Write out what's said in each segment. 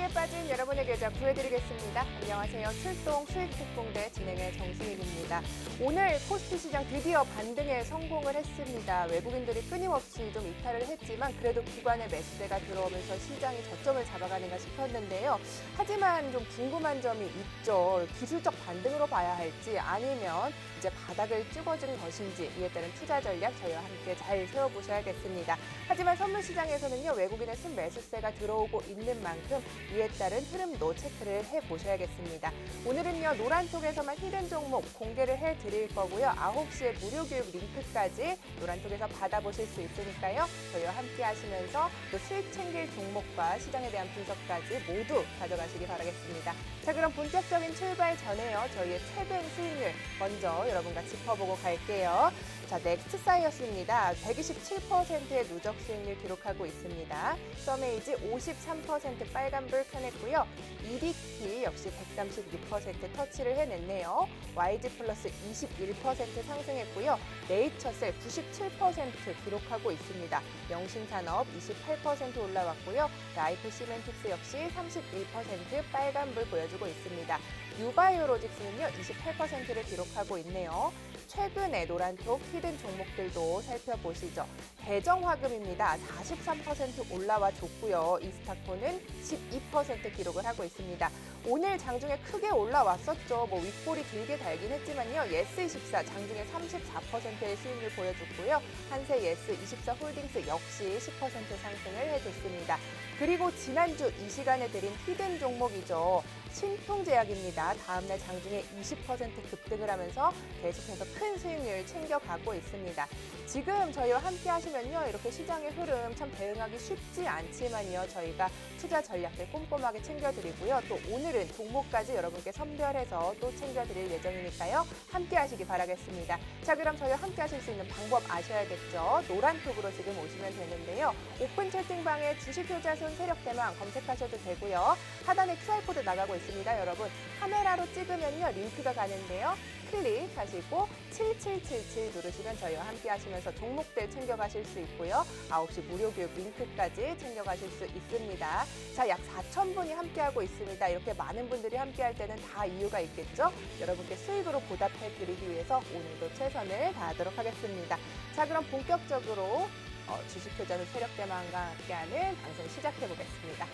매수에 빠진 여러분의 계좌 구해드리겠습니다. 안녕하세요. 출동 수익특공대 진행의 정수민입니다. 오늘 코스피 시장 드디어 반등에 성공을 했습니다. 외국인들이 끊임없이 좀 이탈을 했지만 그래도 기관의 매수세가 들어오면서 시장이 저점을 잡아가는가 싶었는데요. 하지만 좀 궁금한 점이 있죠. 기술적 반등으로 봐야 할지 아니면 이제 바닥을 찍어준 것인지 이에 따른 투자 전략 저희와 함께 잘 세워보셔야겠습니다. 하지만 선물 시장에서는요. 외국인의 순매수세가 들어오고 있는 만큼 이에 따른 흐름도 체크를 해보셔야겠습니다. 오늘은요. 노란톡에서만 히든 종목 공개를 해드릴 거고요. 9시에 무료 교육 링크까지 노란톡에서 받아보실 수 있으니까요. 저희와 함께 하시면서 또 수익 챙길 종목과 시장에 대한 분석까지 모두 가져가시기 바라겠습니다. 자, 그럼 본격적인 출발 전에요. 저희의 최근 수익률 먼저 여러분과 짚어보고 갈게요. 자, 넥스사이어스입니다. 127%의 누적 수익률 기록하고 있습니다. 썸에이지 53% 빨간불 켜냈고요. EDT 역시 136% 터치를 해냈네요. YG 플러스 21% 상승했고요. 네이처셀 97% 기록하고 있습니다. 영신산업 28% 올라왔고요. 라이프 시멘틱스 역시 31% 빨간불 보여주고 있습니다. 유바이오로직스는요 28%를 기록하고 있네요. 최근에 노란톡 히든 종목들도 살펴보시죠. 대정화금입니다. 43% 올라와 줬고요. 이스타코는 12% 기록을 하고 있습니다. 오늘 장중에 크게 올라왔었죠. 윗볼이 길게 달긴 했지만요. 예스24 장중에 34%의 수익률 보여줬고요. 한세 예스24 홀딩스 역시 10% 상승을 해줬습니다. 그리고 지난주 이 시간에 드린 히든 종목이죠. 신통제약입니다. 다음날 장중에 20% 급등을 하면서 계속해서 큰 수익률 챙겨가고 있습니다. 지금 저희와 함께 하시면요. 이렇게 시장의 흐름 참 대응하기 쉽지 않지만요. 저희가 투자 전략들 꼼꼼하게 챙겨드리고요. 또 오늘은 종목까지 여러분께 선별해서 또 챙겨드릴 예정이니까요. 함께 하시기 바라겠습니다. 자, 그럼 저희와 함께 하실 수 있는 방법 아셔야겠죠. 노란톡으로 지금 오시면 되는데요. 오픈 채팅방에 주식효자손 세력대망 검색하셔도 되고요. 하단에 QR코드 나가고 있습니다. 여러분 카메라로 찍으면요. 링크가 가는데요. 클릭하시고 7777 누르시면 저희와 함께 하시면서 종목들 챙겨가실 수 있고요. 9시 무료 교육 링크까지 챙겨가실 수 있습니다. 자, 약 4,000분이 함께하고 있습니다. 이렇게 많은 분들이 함께할 때는 다 이유가 있겠죠? 여러분께 수익으로 보답해드리기 위해서 오늘도 최선을 다하도록 하겠습니다. 자, 그럼 본격적으로 주식효자는 세력대망과 함께하는 방송 시작해보겠습니다.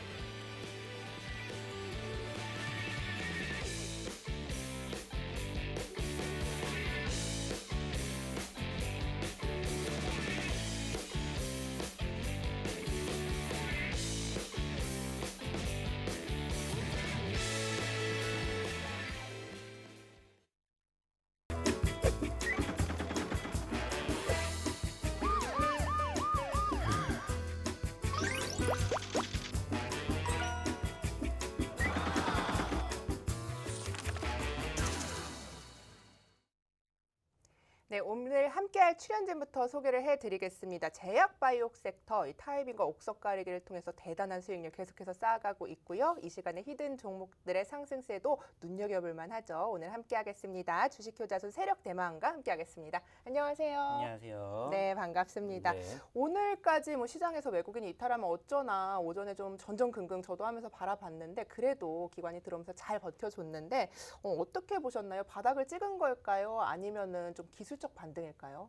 네, 오늘 함께할 출연진부터 소개를 해드리겠습니다. 제약바이오 섹터, 타이밍과 옥석 가리기를 통해서 대단한 수익률 계속해서 쌓아가고 있고요. 이 시간에 히든 종목들의 상승세도 눈여겨볼 만하죠. 오늘 함께하겠습니다. 주식효자손 세력대망과 함께하겠습니다. 안녕하세요. 안녕하세요. 네, 반갑습니다. 네. 오늘까지 시장에서 외국인이 이탈하면 어쩌나 오전에 좀 전전긍긍 저도 하면서 바라봤는데 그래도 기관이 들어오면서 잘 버텨줬는데 어떻게 보셨나요? 바닥을 찍은 걸까요? 아니면은 좀 기술적 반등일까요?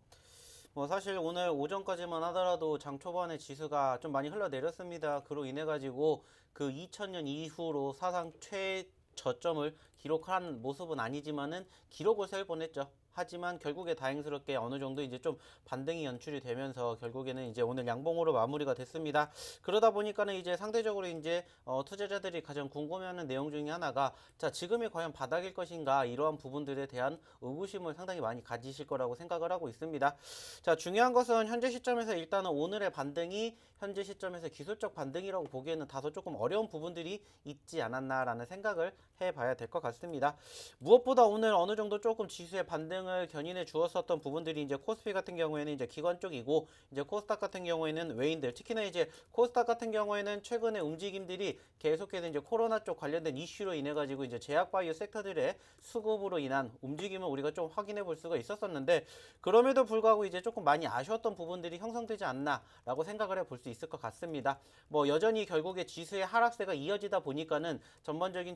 사실 오늘 오전까지만 하더라도 장 초반에 지수가 좀 많이 흘러내렸습니다. 그로 인해 가지고 그 2000년 이후로 사상 최저점을 기록한 모습은 아니지만은 기록을 세울 뻔했죠. 하지만 결국에 다행스럽게 어느 정도 이제 좀 반등이 연출이 되면서 결국에는 이제 오늘 양봉으로 마무리가 됐습니다. 그러다 보니까는 이제 상대적으로 이제 투자자들이 가장 궁금해하는 내용 중에 하나가 자, 지금이 과연 바닥일 것인가 이러한 부분들에 대한 의구심을 상당히 많이 가지실 거라고 생각을 하고 있습니다. 자, 중요한 것은 현재 시점에서 일단은 오늘의 반등이 현재 시점에서 기술적 반등이라고 보기에는 다소 조금 어려운 부분들이 있지 않았나라는 생각을 해봐야 될 것 같습니다. 무엇보다 오늘 어느 정도 조금 지수의 반등 반등을 견인해 주었었던 부분들이 이제 코스피 같은 경우에는 이제 기관 쪽이고 이제 코스닥 같은 경우에는 외인들 특히나 이제 코스닥 같은 경우에는 최근에 움직임들이 계속해서 이제 코로나 쪽 관련된 이슈로 인해 가지고 이제 제약바이오 섹터들의 수급으로 인한 움직임을 우리가 좀 확인해 볼 수가 있었었는데 그럼에도 불구하고 이제 조금 많이 아쉬웠던 부분들이 형성되지 않나라고 생각을 해 볼 수 있을 것 같습니다. 뭐 여전히 결국에 지수의 하락세가 이어지다 보니까는 전반적인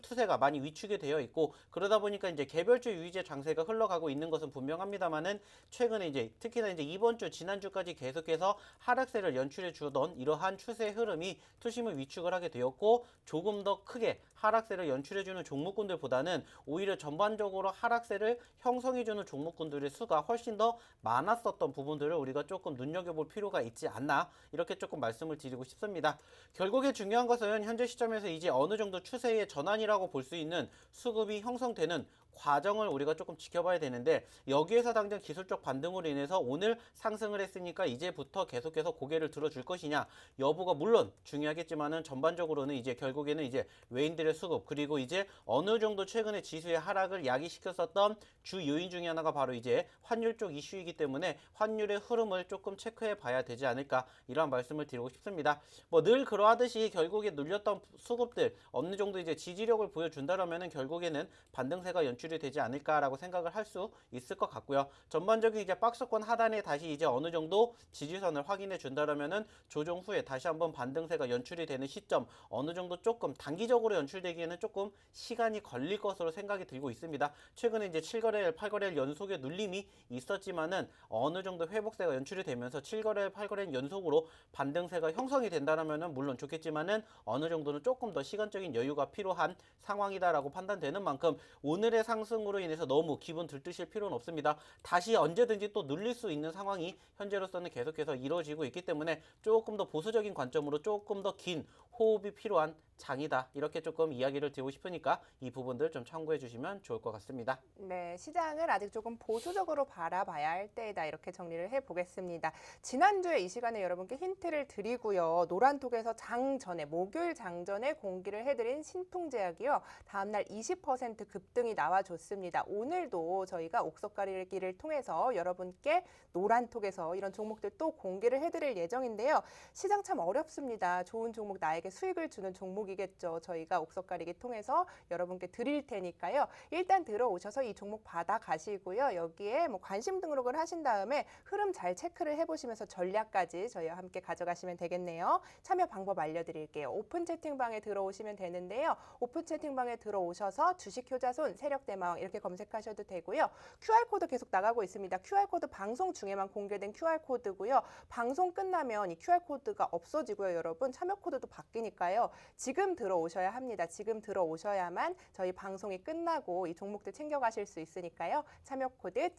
투세가 많이 위축이 되어 있고 그러다 보니까 이제 개별주 유의제 장세가 흘러가고 있는 것은 분명합니다만은 최근에 이제 특히나 이제 이번 주 지난주까지 계속해서 하락세를 연출해 주던 이러한 추세 흐름이 투심을 위축을 하게 되었고 조금 더 크게 하락세를 연출해 주는 종목군들보다는 오히려 전반적으로 하락세를 형성해 주는 종목군들의 수가 훨씬 더 많았었던 부분들을 우리가 조금 눈여겨볼 필요가 있지 않나 이렇게 조금 말씀을 드리고 싶습니다. 결국에 중요한 것은 현재 시점에서 이제 어느 정도 추세의 전환이라고 볼 수 있는 수급이 형성되는 과정을 우리가 조금 지켜봐야 되는데 여기에서 당장 기술적 반등으로 인해서 오늘 상승을 했으니까 이제부터 계속해서 고개를 들어줄 것이냐 여부가 물론 중요하겠지만은 전반적으로는 이제 결국에는 이제 외인들의 수급 그리고 이제 어느 정도 최근에 지수의 하락을 야기시켰었던 주 요인 중에 하나가 바로 이제 환율 쪽 이슈이기 때문에 환율의 흐름을 조금 체크해 봐야 되지 않을까 이러한 말씀을 드리고 싶습니다. 뭐 늘 그러하듯이 결국에 눌렸던 수급들 어느 정도 이제 지지력을 보여준다라면은 결국에는 반등세가 연출이 되지 않을까라고 생각을 할 수 있을 것 같고요. 전반적인 이제 박스권 하단에 다시 이제 어느 정도 지지선을 확인해 준다라면은 조정 후에 다시 한번 반등세가 연출이 되는 시점 어느 정도 조금 단기적으로 연출되기에는 조금 시간이 걸릴 것으로 생각이 들고 있습니다. 최근에 이제 7거래일, 8거래일 연속의 눌림이 있었지만은 어느 정도 회복세가 연출이 되면서 7거래일, 8거래일 연속으로 반등세가 형성이 된다라면은 물론 좋겠지만은 어느 정도는 조금 더 시간적인 여유가 필요한 상황이다라고 판단되는 만큼 오늘의 상승으로 인해서 너무 기분 들뜨실 필요는 없습니다. 다시 언제든지 또 눌릴 수 있는 상황이 현재로서는 계속해서 이루어지고 있기 때문에 조금 더 보수적인 관점으로 조금 더 긴 호흡이 필요한 장이다. 이렇게 조금 이야기를 드리고 싶으니까 이 부분들 좀 참고해 주시면 좋을 것 같습니다. 네, 시장을 아직 조금 보수적으로 바라봐야 할 때이다. 이렇게 정리를 해보겠습니다. 지난주에 이 시간에 여러분께 힌트를 드리고요. 노란톡에서 장전에, 목요일 장전에 공개를 해드린 신풍제약이요. 다음날 20% 급등이 나와줬습니다. 오늘도 저희가 옥석가리기를 통해서 여러분께 노란톡에서 이런 종목들 또 공개를 해드릴 예정인데요. 시장 참 어렵습니다. 좋은 종목 나에게 수익을 주는 종목이겠죠. 저희가 옥석가리기 통해서 여러분께 드릴 테니까요. 일단 들어오셔서 이 종목 받아 가시고요. 여기에 뭐 관심 등록을 하신 다음에 흐름 잘 체크를 해보시면서 전략까지 저희와 함께 가져가시면 되겠네요. 참여 방법 알려드릴게요. 오픈 채팅방에 들어오시면 되는데요. 오픈 채팅방에 들어오셔서 주식 효자손, 세력대망 이렇게 검색하셔도 되고요. QR코드 계속 나가고 있습니다. QR코드 방송 중에만 공개된 QR코드고요. 방송 끝나면 이 QR코드가 없어지고요. 여러분 참여 코드도 바뀌니까요. 지금 들어오셔야 합니다. 지금 들어오셔야만 저희 방송이 끝나고 이 종목들 챙겨가실 수 있으니까요. 참여 코드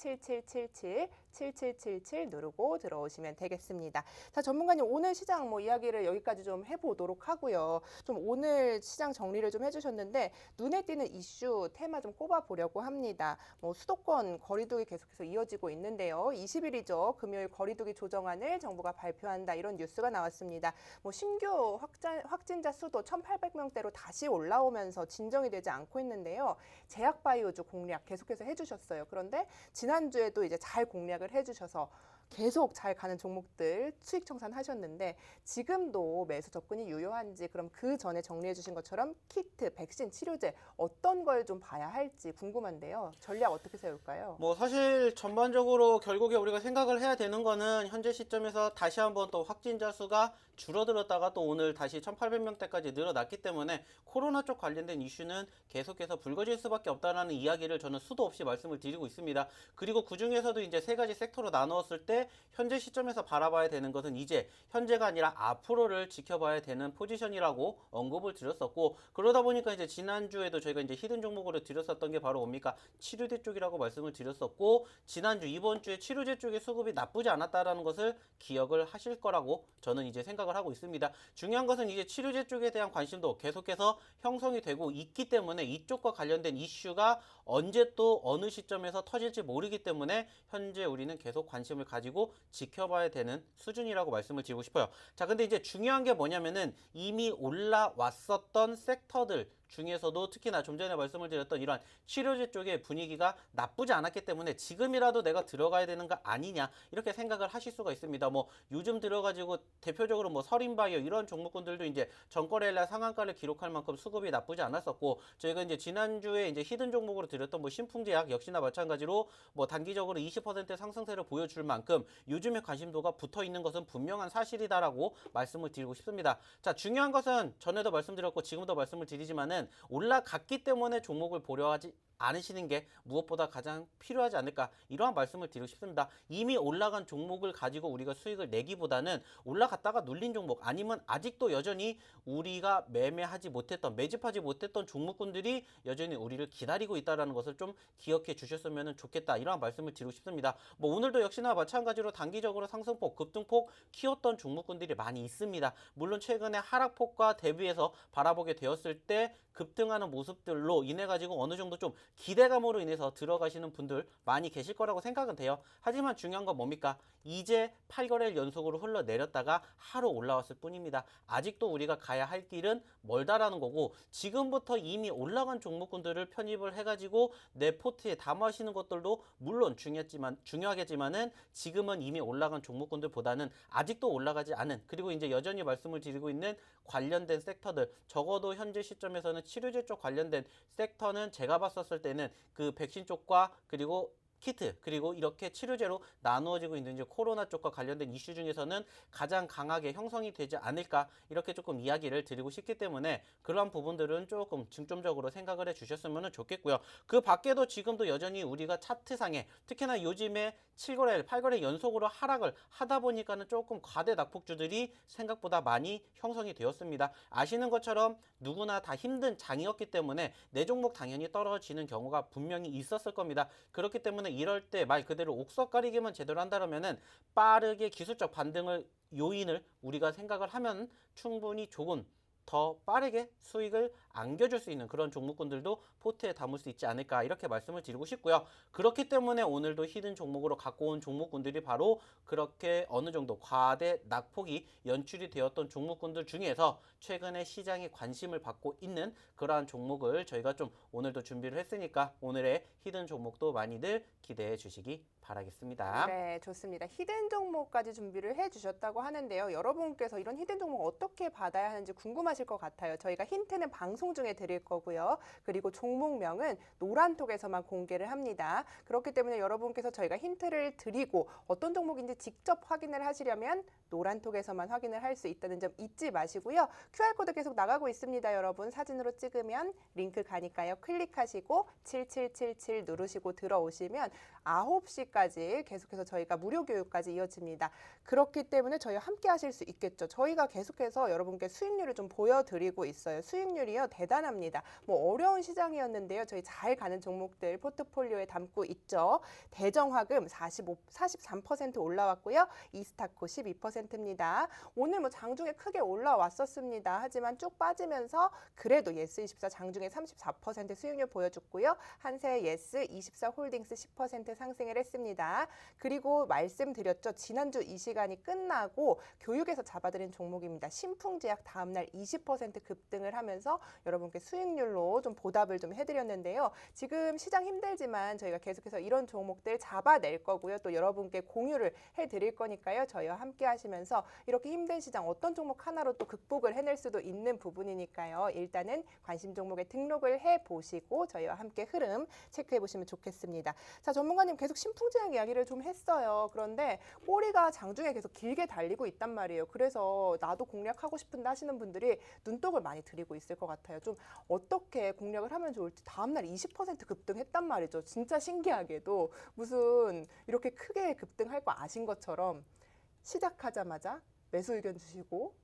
7777 누르고 들어오시면 되겠습니다. 자, 전문가님 오늘 시장 뭐 이야기를 여기까지 좀 해보도록 하고요. 좀 오늘 시장 정리를 좀 해주셨는데 눈에 띄는 이슈 테마 좀 꼽아보려고 합니다. 뭐 수도권 거리두기 계속해서 이어지고 있는데요. 20일이죠. 금요일 거리두기 조정안을 정부가 발표한다 이런 뉴스가 나왔습니다. 뭐 신규 확진자 수도 1,800명대로 다시 올라오면서 진정이 되지 않고 있는데요. 제약바이오주 공략 계속해서 해주셨어요. 그런데 지난주에도 이제 잘 공략을 해주셔서 계속 잘 가는 종목들 수익 청산하셨는데 지금도 매수 접근이 유효한지 그럼 그 전에 정리해 주신 것처럼 키트, 백신, 치료제 어떤 걸 좀 봐야 할지 궁금한데요. 전략 어떻게 세울까요? 뭐 사실 전반적으로 결국에 우리가 생각을 해야 되는 거는 현재 시점에서 다시 한번 또 확진자 수가 줄어들었다가 또 오늘 다시 1,800명대까지 늘어났기 때문에 코로나 쪽 관련된 이슈는 계속해서 불거질 수밖에 없다라는 이야기를 저는 수도 없이 말씀을 드리고 있습니다. 그리고 그 중에서도 이제 세 가지 섹터로 나누었을 때 현재 시점에서 바라봐야 되는 것은 이제 현재가 아니라 앞으로를 지켜봐야 되는 포지션이라고 언급을 드렸었고 그러다 보니까 이제 지난주에도 저희가 이제 히든 종목으로 드렸었던 게 바로 뭡니까? 치료제 쪽이라고 말씀을 드렸었고 지난주 이번 주에 치료제 쪽의 수급이 나쁘지 않았다라는 것을 기억을 하실 거라고 저는 이제 생각을 하고 있습니다. 중요한 것은 이제 치료제 쪽에 대한 관심도 계속해서 형성이 되고 있기 때문에 이쪽과 관련된 이슈가 언제 또 어느 시점에서 터질지 모르기 때문에 현재 우리는 계속 관심을 가지고 지켜봐야 되는 수준이라고 말씀을 드리고 싶어요. 자, 근데 이제 중요한 게 뭐냐면은 이미 올라왔었던 섹터들 중에서도 특히나 좀 전에 말씀을 드렸던 이러한 치료제 쪽의 분위기가 나쁘지 않았기 때문에 지금이라도 내가 들어가야 되는 거 아니냐 이렇게 생각을 하실 수가 있습니다. 뭐 요즘 들어가지고 대표적으로 뭐 서린바이오 이런 종목군들도 이제 전거래일날 상한가를 기록할 만큼 수급이 나쁘지 않았었고, 저희가 이제 지난주에 이제 히든 종목으로 드렸던 뭐 신풍제약 역시나 마찬가지로 뭐 단기적으로 20% 상승세를 보여줄 만큼 요즘에 관심도가 붙어 있는 것은 분명한 사실이다라고 말씀을 드리고 싶습니다. 자, 중요한 것은 전에도 말씀드렸고 지금도 말씀을 드리지만은 올라갔기 때문에 종목을 보려 하지 않으시는 게 무엇보다 가장 필요하지 않을까, 이러한 말씀을 드리고 싶습니다. 이미 올라간 종목을 가지고 우리가 수익을 내기보다는 올라갔다가 눌린 종목, 아니면 아직도 여전히 우리가 매매하지 못했던, 매집하지 못했던 종목군들이 여전히 우리를 기다리고 있다는 것을 좀 기억해 주셨으면 좋겠다, 이러한 말씀을 드리고 싶습니다. 뭐 오늘도 역시나 마찬가지로 단기적으로 상승폭, 급등폭 키웠던 종목군들이 많이 있습니다. 물론 최근에 하락폭과 대비해서 바라보게 되었을 때 급등하는 모습들로 인해 가지고 어느 정도 좀 기대감으로 인해서 들어가시는 분들 많이 계실 거라고 생각은 돼요. 하지만 중요한 건 뭡니까? 이제 8거래일 연속으로 흘러내렸다가 하루 올라왔을 뿐입니다. 아직도 우리가 가야 할 길은 멀다라는 거고, 지금부터 이미 올라간 종목군들을 편입을 해가지고 내 포트에 담아시는 것들도 물론 중요하겠지만은 지금은 이미 올라간 종목군들보다는 아직도 올라가지 않은, 그리고 이제 여전히 말씀을 드리고 있는 관련된 섹터들, 적어도 현재 시점에서는 치료제 쪽 관련된 섹터는 제가 봤었을 때는 그 백신 쪽과 그리고 키트, 그리고 이렇게 치료제로 나누어지고 있는 이제 코로나 쪽과 관련된 이슈 중에서는 가장 강하게 형성이 되지 않을까, 이렇게 조금 이야기를 드리고 싶기 때문에 그러한 부분들은 조금 중점적으로 생각을 해 주셨으면 좋겠고요. 그 밖에도 지금도 여전히 우리가 차트상에 특히나 요즘에 7거래일, 8거래일 연속으로 하락을 하다 보니까는 조금 과대 낙폭주들이 생각보다 많이 형성이 되었습니다. 아시는 것처럼 누구나 다 힘든 장이었기 때문에 내 종목 당연히 떨어지는 경우가 분명히 있었을 겁니다. 그렇기 때문에 이럴 때 말 그대로 옥석 가리기만 제대로 한다면은 빠르게 기술적 반등을 요인을 우리가 생각을 하면 충분히 조금 더 빠르게 수익을 안겨줄 수 있는 그런 종목군들도 포트에 담을 수 있지 않을까, 이렇게 말씀을 드리고 싶고요. 그렇기 때문에 오늘도 히든 종목으로 갖고 온 종목군들이 바로 그렇게 어느 정도 과대 낙폭이 연출이 되었던 종목군들 중에서 최근에 시장에 관심을 받고 있는 그러한 종목을 저희가 좀 오늘도 준비를 했으니까 오늘의 히든 종목도 많이들 기대해 주시기 바라겠습니다. 네, 좋습니다. 히든 종목까지 준비를 해주셨다고 하는데요. 여러분께서 이런 히든 종목 어떻게 받아야 하는지 궁금하실 것 같아요. 저희가 힌트는 방송 중에 드릴 거고요. 그리고 종목명은 노란톡에서만 공개를 합니다. 그렇기 때문에 여러분께서 저희가 힌트를 드리고 어떤 종목인지 직접 확인을 하시려면 노란톡에서만 확인을 할 수 있다는 점 잊지 마시고요. QR코드 계속 나가고 있습니다. 여러분 사진으로 찍으면 링크 가니까요. 클릭하시고 7777 누르시고 들어오시면 9시까지 계속해서 저희가 무료 교육까지 이어집니다. 그렇기 때문에 저희와 함께 하실 수 있겠죠. 저희가 계속해서 여러분께 수익률을 좀 보여드리고 있어요. 수익률이요 대단합니다. 뭐 어려운 시장이었는데요. 저희 잘 가는 종목들 포트폴리오에 담고 있죠. 대정화금 43% 올라왔고요. 이스타코 12%입니다. 오늘 뭐 장중에 크게 올라왔었습니다. 하지만 쭉 빠지면서 그래도 예스24 장중에 34% 수익률 보여줬고요. 한세 예스 24홀딩스 10% 상승을 했습니다. 그리고 말씀드렸죠. 지난주 이 시간이 끝나고 교육에서 잡아드린 종목입니다. 신풍제약 다음날 20% 급등을 하면서 여러분께 수익률로 좀 보답을 좀 해드렸는데요. 지금 시장 힘들지만 저희가 계속해서 이런 종목들 잡아낼 거고요. 또 여러분께 공유를 해드릴 거니까요. 저희와 함께 하시면서 이렇게 힘든 시장 어떤 종목 하나로 또 극복을 해낼 수도 있는 부분이니까요. 일단은 관심 종목에 등록을 해보시고 저희와 함께 흐름 체크해보시면 좋겠습니다. 자, 전문가님 계속 신풍제약 이야기를 좀 했어요. 그런데 꼬리가 장중에 계속 길게 달리고 있단 말이에요. 그래서 나도 공략하고 싶은데 하시는 분들이 눈독을 많이 들이고 있을 것 같아요. 좀 어떻게 공략을 하면 좋을지. 다음날 20% 급등했단 말이죠. 진짜 신기하게도 무슨 이렇게 크게 급등할 거 아신 것처럼 시작하자마자 매수 의견 주시고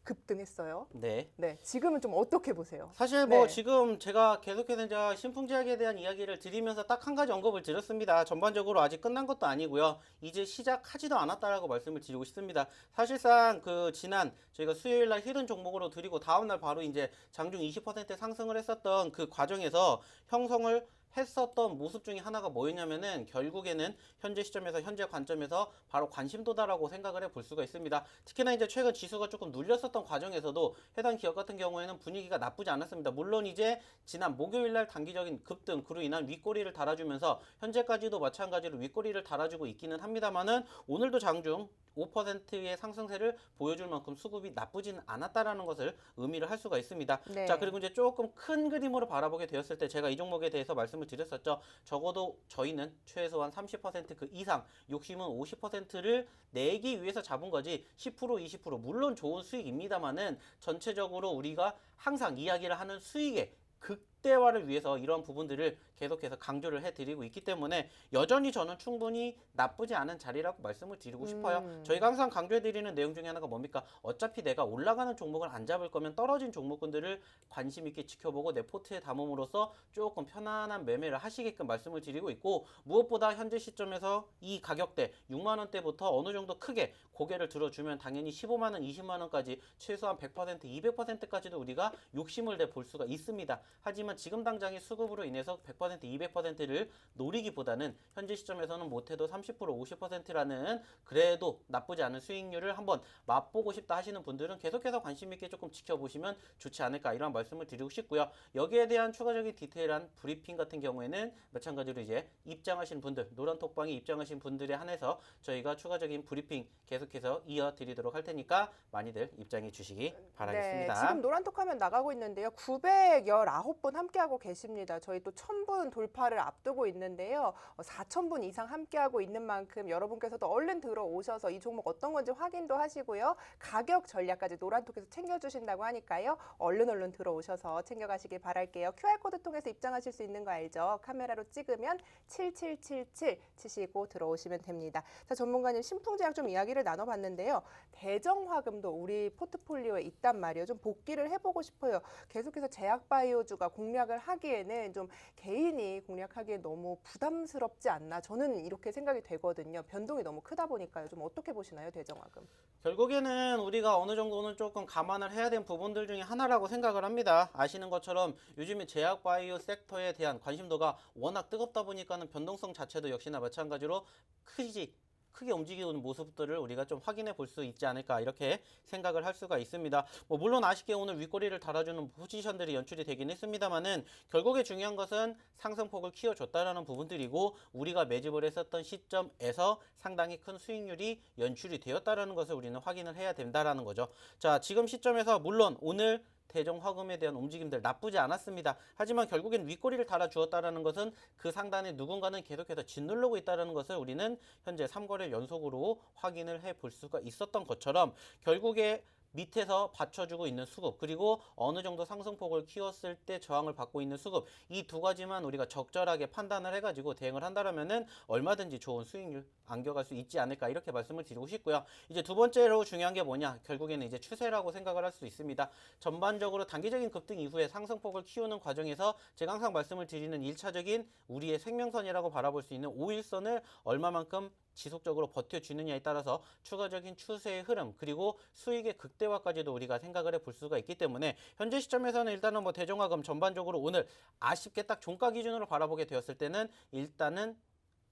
급등했어요. 네. 네, 지금은 좀 어떻게 보세요? 사실 뭐 네. 지금 제가 계속해서 이제 신풍제약에 대한 이야기를 드리면서 딱 한 가지 언급을 드렸습니다. 전반적으로 아직 끝난 것도 아니고요. 이제 시작하지도 않았다라고 말씀을 드리고 싶습니다. 사실상 그 지난 저희가 수요일 날 히든 종목으로 드리고 다음 날 바로 이제 장중 20% 상승을 했었던 그 과정에서 형성을 했었던 모습 중에 하나가 뭐였냐면은 결국에는 현재 시점에서 현재 관점에서 바로 관심도다라고 생각을 해볼 수가 있습니다. 특히나 이제 최근 지수가 조금 눌렸었던 과정에서도 해당 기업 같은 경우에는 분위기가 나쁘지 않았습니다. 물론 이제 지난 목요일날 단기적인 급등 그로 인한 윗꼬리를 달아주면서 현재까지도 마찬가지로 윗꼬리를 달아주고 있기는 합니다만은 오늘도 장중 5%의 상승세를 보여줄 만큼 수급이 나쁘진 않았다라는 것을 의미를 할 수가 있습니다. 네. 자, 그리고 이제 조금 큰 그림으로 바라보게 되었을 때 제가 이 종목에 대해서 말씀을 드렸었죠. 적어도 저희는 최소한 30%그 이상, 욕심은 50%를 내기 위해서 잡은 거지 10%, 20% 물론 좋은 수익입니다만은 전체적으로 우리가 항상 이야기를 하는 수익의 극대화를 위해서 이런 부분들을 계속해서 강조를 해드리고 있기 때문에 여전히 저는 충분히 나쁘지 않은 자리라고 말씀을 드리고 싶어요. 저희가 항상 강조해드리는 내용 중에 하나가 뭡니까? 어차피 내가 올라가는 종목을 안 잡을 거면 떨어진 종목군들을 관심 있게 지켜보고 내 포트에 담음으로써 조금 편안한 매매를 하시게끔 말씀을 드리고 있고 무엇보다 현재 시점에서 이 가격대 6만 원대부터 어느 정도 크게 고개를 들어주면 당연히 15만 원, 20만 원까지 최소한 100%, 200%까지도 우리가 욕심을 내 볼 수가 있습니다. 하지만 지금 당장의 수급으로 인해서 100%, 200%를 노리기보다는 현재 시점에서는 못해도 30%, 50%라는 그래도 나쁘지 않은 수익률을 한번 맛보고 싶다 하시는 분들은 계속해서 관심 있게 조금 지켜보시면 좋지 않을까 이런 말씀을 드리고 싶고요. 여기에 대한 추가적인 디테일한 브리핑 같은 경우에는 마찬가지로 이제 입장하신 분들, 노란톡방에 입장하신 분들에 한해서 저희가 추가적인 브리핑 계속해서 이어드리도록 할 테니까 많이들 입장해 주시기 바라겠습니다. 네, 지금 노란톡 화면 나가고 있는데요. 919분 함께하고 계십니다. 저희 또 1000분 돌파를 앞두고 있는데요. 4000분 이상 함께하고 있는 만큼 여러분께서도 얼른 들어오셔서 이 종목 어떤 건지 확인도 하시고요. 가격 전략까지 노란톡에서 챙겨주신다고 하니까요. 얼른 들어오셔서 챙겨가시길 바랄게요. QR코드 통해서 입장하실 수 있는 거 알죠? 카메라로 찍으면 7777 치시고 들어오시면 됩니다. 자, 전문가님 신풍제약 좀 이야기를 나눠봤는데요. 대정화금도 우리 포트폴리오에 있단 말이에요. 좀 복귀를 해보고 싶어요. 계속해서 제약바이오주가 공략을 하기에는 좀 개인이 공략하기에 너무 부담스럽지 않나 저는 이렇게 생각이 되거든요. 변동이 너무 크다 보니까요. 좀 어떻게 보시나요, 대정화금? 결국에는 우리가 어느 정도는 조금 감안을 해야 되는 부분들 중에 하나라고 생각을 합니다. 아시는 것처럼 요즘에 제약바이오 섹터에 대한 관심도가 워낙 뜨겁다 보니까는 변동성 자체도 역시나 마찬가지로 크게 움직이는 모습들을 우리가 좀 확인해 볼 수 있지 않을까 이렇게 생각을 할 수가 있습니다. 물론 아쉽게 오늘 윗꼬리를 달아주는 포지션들이 연출이 되긴 했습니다만은 결국에 중요한 것은 상승폭을 키워줬다라는 부분들이고 우리가 매집을 했었던 시점에서 상당히 큰 수익률이 연출이 되었다라는 것을 우리는 확인을 해야 된다라는 거죠. 자, 지금 시점에서 물론 오늘 대정화금에 대한 움직임들 나쁘지 않았습니다. 하지만 결국엔 윗꼬리를 달아주었다는 것은 그 상단에 누군가는 계속해서 짓누르고 있다는 것을 우리는 현재 3거래일 연속으로 확인을 해볼 수가 있었던 것처럼 결국에 밑에서 받쳐주고 있는 수급 그리고 어느 정도 상승폭을 키웠을 때 저항을 받고 있는 수급 이 두 가지만 우리가 적절하게 판단을 해가지고 대응을 한다면은 얼마든지 좋은 수익률 안겨갈 수 있지 않을까 이렇게 말씀을 드리고 싶고요. 이제 두 번째로 중요한 게 뭐냐 결국에는 이제 추세라고 생각을 할 수 있습니다. 전반적으로 단기적인 급등 이후에 상승폭을 키우는 과정에서 제가 항상 말씀을 드리는 1차적인 우리의 생명선이라고 바라볼 수 있는 5일선을 얼마만큼 지속적으로 버텨주느냐에 따라서 추가적인 추세의 흐름 그리고 수익의 극대화까지도 우리가 생각을 해볼 수가 있기 때문에 현재 시점에서는 일단은 대정화금 전반적으로 오늘 아쉽게 딱 종가 기준으로 바라보게 되었을 때는 일단은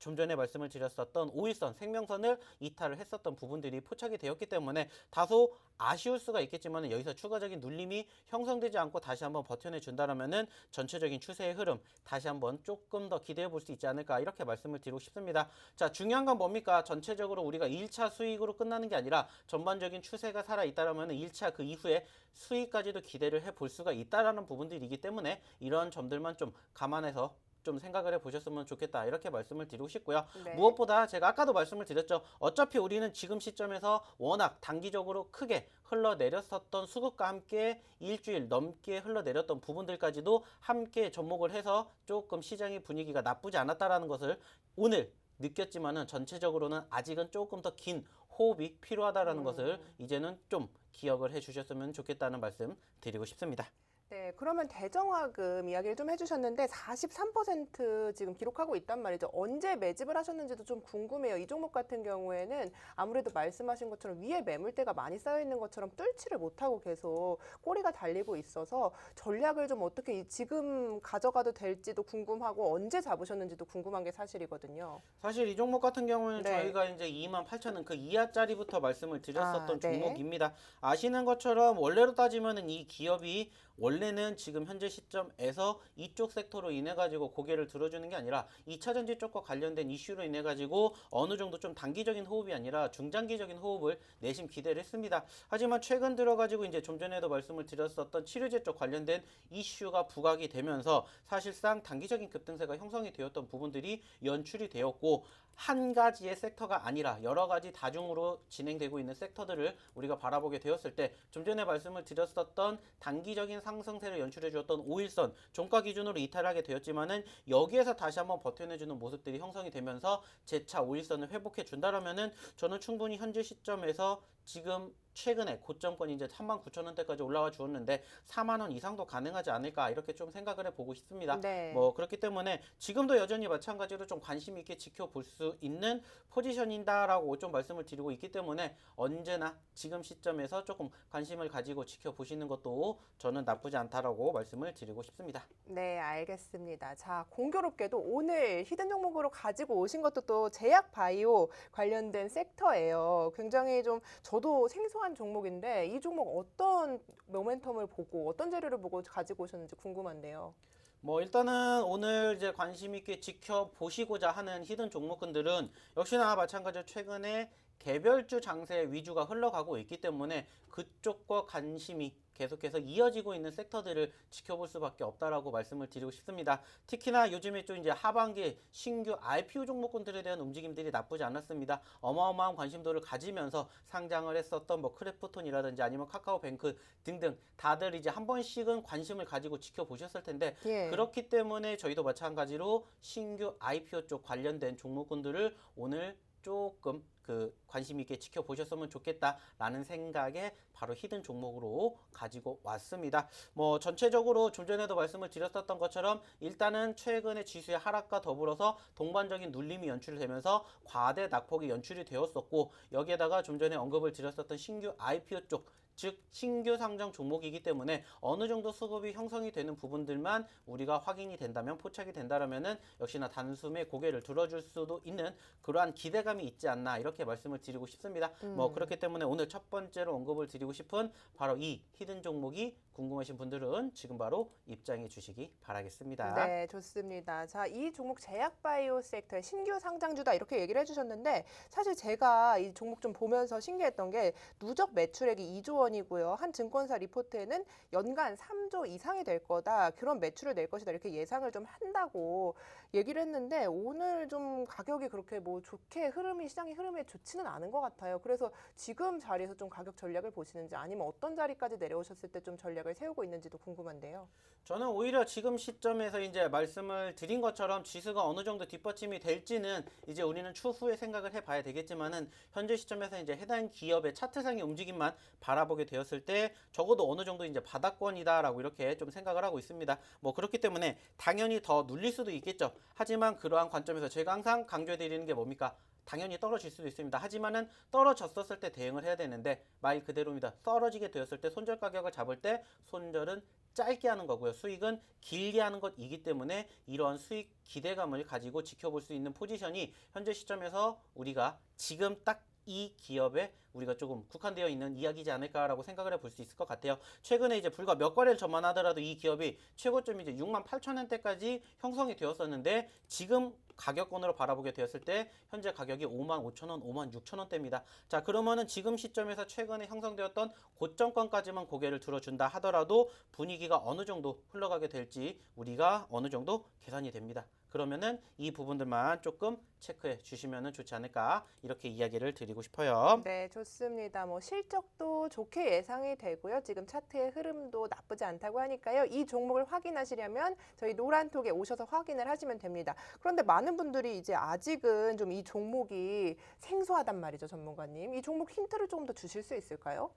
좀 전에 말씀을 드렸었던 5일선 생명선을 이탈을 했었던 부분들이 포착이 되었기 때문에 다소 아쉬울 수가 있겠지만 여기서 추가적인 눌림이 형성되지 않고 다시 한번 버텨내 준다면은 전체적인 추세의 흐름 다시 한번 조금 더 기대해 볼 수 있지 않을까 이렇게 말씀을 드리고 싶습니다. 자, 중요한 건 뭡니까? 전체적으로 우리가 1차 수익으로 끝나는 게 아니라 전반적인 추세가 살아 있다라면 1차 그 이후에 수익까지도 기대를 해 볼 수가 있다라는 부분들이기 때문에 이런 점들만 좀 감안해서 좀 생각을 해보셨으면 좋겠다 이렇게 말씀을 드리고 싶고요. 네. 무엇보다 제가 아까도 말씀을 드렸죠. 어차피 우리는 지금 시점에서 워낙 단기적으로 크게 흘러내렸었던 수급과 함께 일주일 넘게 흘러내렸던 부분들까지도 함께 접목을 해서 조금 시장의 분위기가 나쁘지 않았다라는 것을 오늘 느꼈지만은 전체적으로는 아직은 조금 더 긴 호흡이 필요하다라는 것을 이제는 좀 기억을 해주셨으면 좋겠다는 말씀 드리고 싶습니다. 네, 그러면 대정화금 이야기를 좀 해주셨는데 43% 지금 기록하고 있단 말이죠. 언제 매집을 하셨는지도 좀 궁금해요. 이 종목 같은 경우에는 아무래도 말씀하신 것처럼 위에 매물대가 많이 쌓여 있는 것처럼 뚫지를 못하고 계속 꼬리가 달리고 있어서 전략을 좀 어떻게 지금 가져가도 될지도 궁금하고 언제 잡으셨는지도 궁금한 게 사실이거든요. 사실 이 종목 같은 경우는 네. 저희가 이제 28,000원 그 이하짜리부터 말씀을 드렸었던 네. 종목입니다. 아시는 것처럼 원래로 따지면은 이 기업이 원래는 지금 현재 시점에서 이쪽 섹터로 인해 가지고 고개를 들어주는 게 아니라 2차 전지 쪽과 관련된 이슈로 인해 가지고 어느 정도 좀 단기적인 호흡이 아니라 중장기적인 호흡을 내심 기대를 했습니다. 하지만 최근 들어 가지고 이제 좀 전에도 말씀을 드렸었던 치료제 쪽 관련된 이슈가 부각이 되면서 사실상 단기적인 급등세가 형성이 되었던 부분들이 연출이 되었고 한 가지의 섹터가 아니라 여러 가지 다중으로 진행되고 있는 섹터들을 우리가 바라보게 되었을 때 좀 전에 말씀을 드렸었던 단기적인 상승세를 연출해 주었던 5일선 종가 기준으로 이탈하게 되었지만은 여기에서 다시 한번 버텨내주는 모습들이 형성이 되면서 재차 5일선을 회복해 준다라면은 저는 충분히 현재 시점에서 지금 최근에 고점권이 이제 39,000원대까지 올라와 주었는데 4만 원 이상도 가능하지 않을까 이렇게 좀 생각을 해보고 싶습니다. 네. 뭐 그렇기 때문에 지금도 여전히 마찬가지로 좀 관심 있게 지켜볼 수 있는 포지션이다라고 좀 말씀을 드리고 있기 때문에 언제나 지금 시점에서 조금 관심을 가지고 지켜보시는 것도 저는 나쁘지 않다라고 말씀을 드리고 싶습니다. 네, 알겠습니다. 자, 공교롭게도 오늘 히든 종목으로 가지고 오신 것도 또 제약 바이오 관련된 섹터예요. 굉장히 좀 저도 생소한 종목인데 이 종목 어떤 모멘텀을 보고 어떤 재료를 보고 가지고 오셨는지 궁금한데요. 뭐 일단은 오늘 이제 관심 있게 지켜보시고자 하는 히든 종목군들은 역시나 마찬가지로 최근에 개별주 장세 위주가 흘러가고 있기 때문에 그쪽과 관심이 계속해서 이어지고 있는 섹터들을 지켜볼 수밖에 없다라고 말씀을 드리고 싶습니다. 특히나 요즘에 좀 이제 하반기 신규 IPO 종목군들에 대한 움직임들이 나쁘지 않았습니다. 어마어마한 관심도를 가지면서 상장을 했었던 뭐 크래프톤이라든지 아니면 카카오뱅크 등등 다들 이제 한 번씩은 관심을 가지고 지켜보셨을 텐데 예. 그렇기 때문에 저희도 마찬가지로 신규 IPO 쪽 관련된 종목군들을 오늘 조금 그 관심 있게 지켜보셨으면 좋겠다라는 생각에 바로 히든 종목으로 가지고 왔습니다. 뭐 전체적으로 좀 전에도 말씀을 드렸었던 것처럼 일단은 최근에 지수의 하락과 더불어서 동반적인 눌림이 연출되면서 과대 낙폭이 연출이 되었었고 여기에다가 좀 전에 언급을 드렸었던 신규 IPO 쪽 즉 신규 상장 종목이기 때문에 어느 정도 수급이 형성이 되는 부분들만 우리가 확인이 된다면 포착이 된다라면은 역시나 단숨에 고개를 들어줄 수도 있는 그러한 기대감이 있지 않나 이렇게 말씀을 드리고 싶습니다. 뭐 그렇기 때문에 오늘 첫 번째로 언급을 드리고 싶은 바로 이 히든 종목이 궁금하신 분들은 지금 바로 입장해 주시기 바라겠습니다. 네, 좋습니다. 자, 이 종목 제약바이오 섹터의 신규 상장주다 이렇게 얘기를 해주셨는데 사실 제가 이 종목 좀 보면서 신기했던 게 누적 매출액이 2조 원이고요. 한 증권사 리포트에는 연간 3조 이상이 될 거다. 그런 매출을 낼 것이다. 이렇게 예상을 좀 한다고 얘기를 했는데 오늘 좀 가격이 그렇게 뭐 좋게 시장의 흐름이 좋지는 않은 것 같아요. 그래서 지금 자리에서 좀 가격 전략을 보시는지 아니면 어떤 자리까지 내려오셨을 때 좀 전략을 세우고 있는지도 궁금한데요. 저는 오히려 지금 시점에서 이제 말씀을 드린 것처럼 지수가 어느 정도 뒷받침이 될지는 이제 우리는 추후에 생각을 해봐야 되겠지만은 현재 시점에서 이제 해당 기업의 차트상의 움직임만 바라보게 되었을 때 적어도 어느 정도 이제 바닥권이다라고 이렇게 좀 생각을 하고 있습니다. 뭐 그렇기 때문에 당연히 더 눌릴 수도 있겠죠. 하지만 그러한 관점에서 제가 항상 강조해드리는 게 뭡니까? 당연히 떨어질 수도 있습니다. 하지만은 떨어졌었을 때 대응을 해야 되는데 말 그대로입니다. 떨어지게 되었을 때 손절 가격을 잡을 때 손절은 짧게 하는 거고요. 수익은 길게 하는 것이기 때문에 이러한 수익 기대감을 가지고 지켜볼 수 있는 포지션이 현재 시점에서 우리가 지금 딱 이 기업에 우리가 조금 국한되어 있는 이야기지 않을까라고 생각을 해볼 수 있을 것 같아요. 최근에 이제 불과 몇 거래를 전만하더라도 이 기업이 최고점이 이제 68,000원대까지 형성이 되었었는데 지금 가격권으로 바라보게 되었을 때 현재 가격이 55,000원, 56,000원대입니다. 자, 그러면은 지금 시점에서 최근에 형성되었던 고점권까지만 고개를 들어준다 하더라도 분위기가 어느 정도 흘러가게 될지 우리가 어느 정도 계산이 됩니다. 그러면은 이 부분들만 조금 체크해 주시면 좋지 않을까 이렇게 이야기를 드리고 싶어요. 네, 좋습니다. 뭐 실적도 좋게 예상이 되고요. 지금 차트의 흐름도 나쁘지 않다고 하니까요. 이 종목을 확인하시려면 저희 노란톡에 오셔서 확인을 하시면 됩니다. 그런데 많은 분들이 이제 아직은 좀 이 종목이 생소하단 말이죠, 전문가님. 이 종목 힌트를 조금 더 주실 수 있을까요?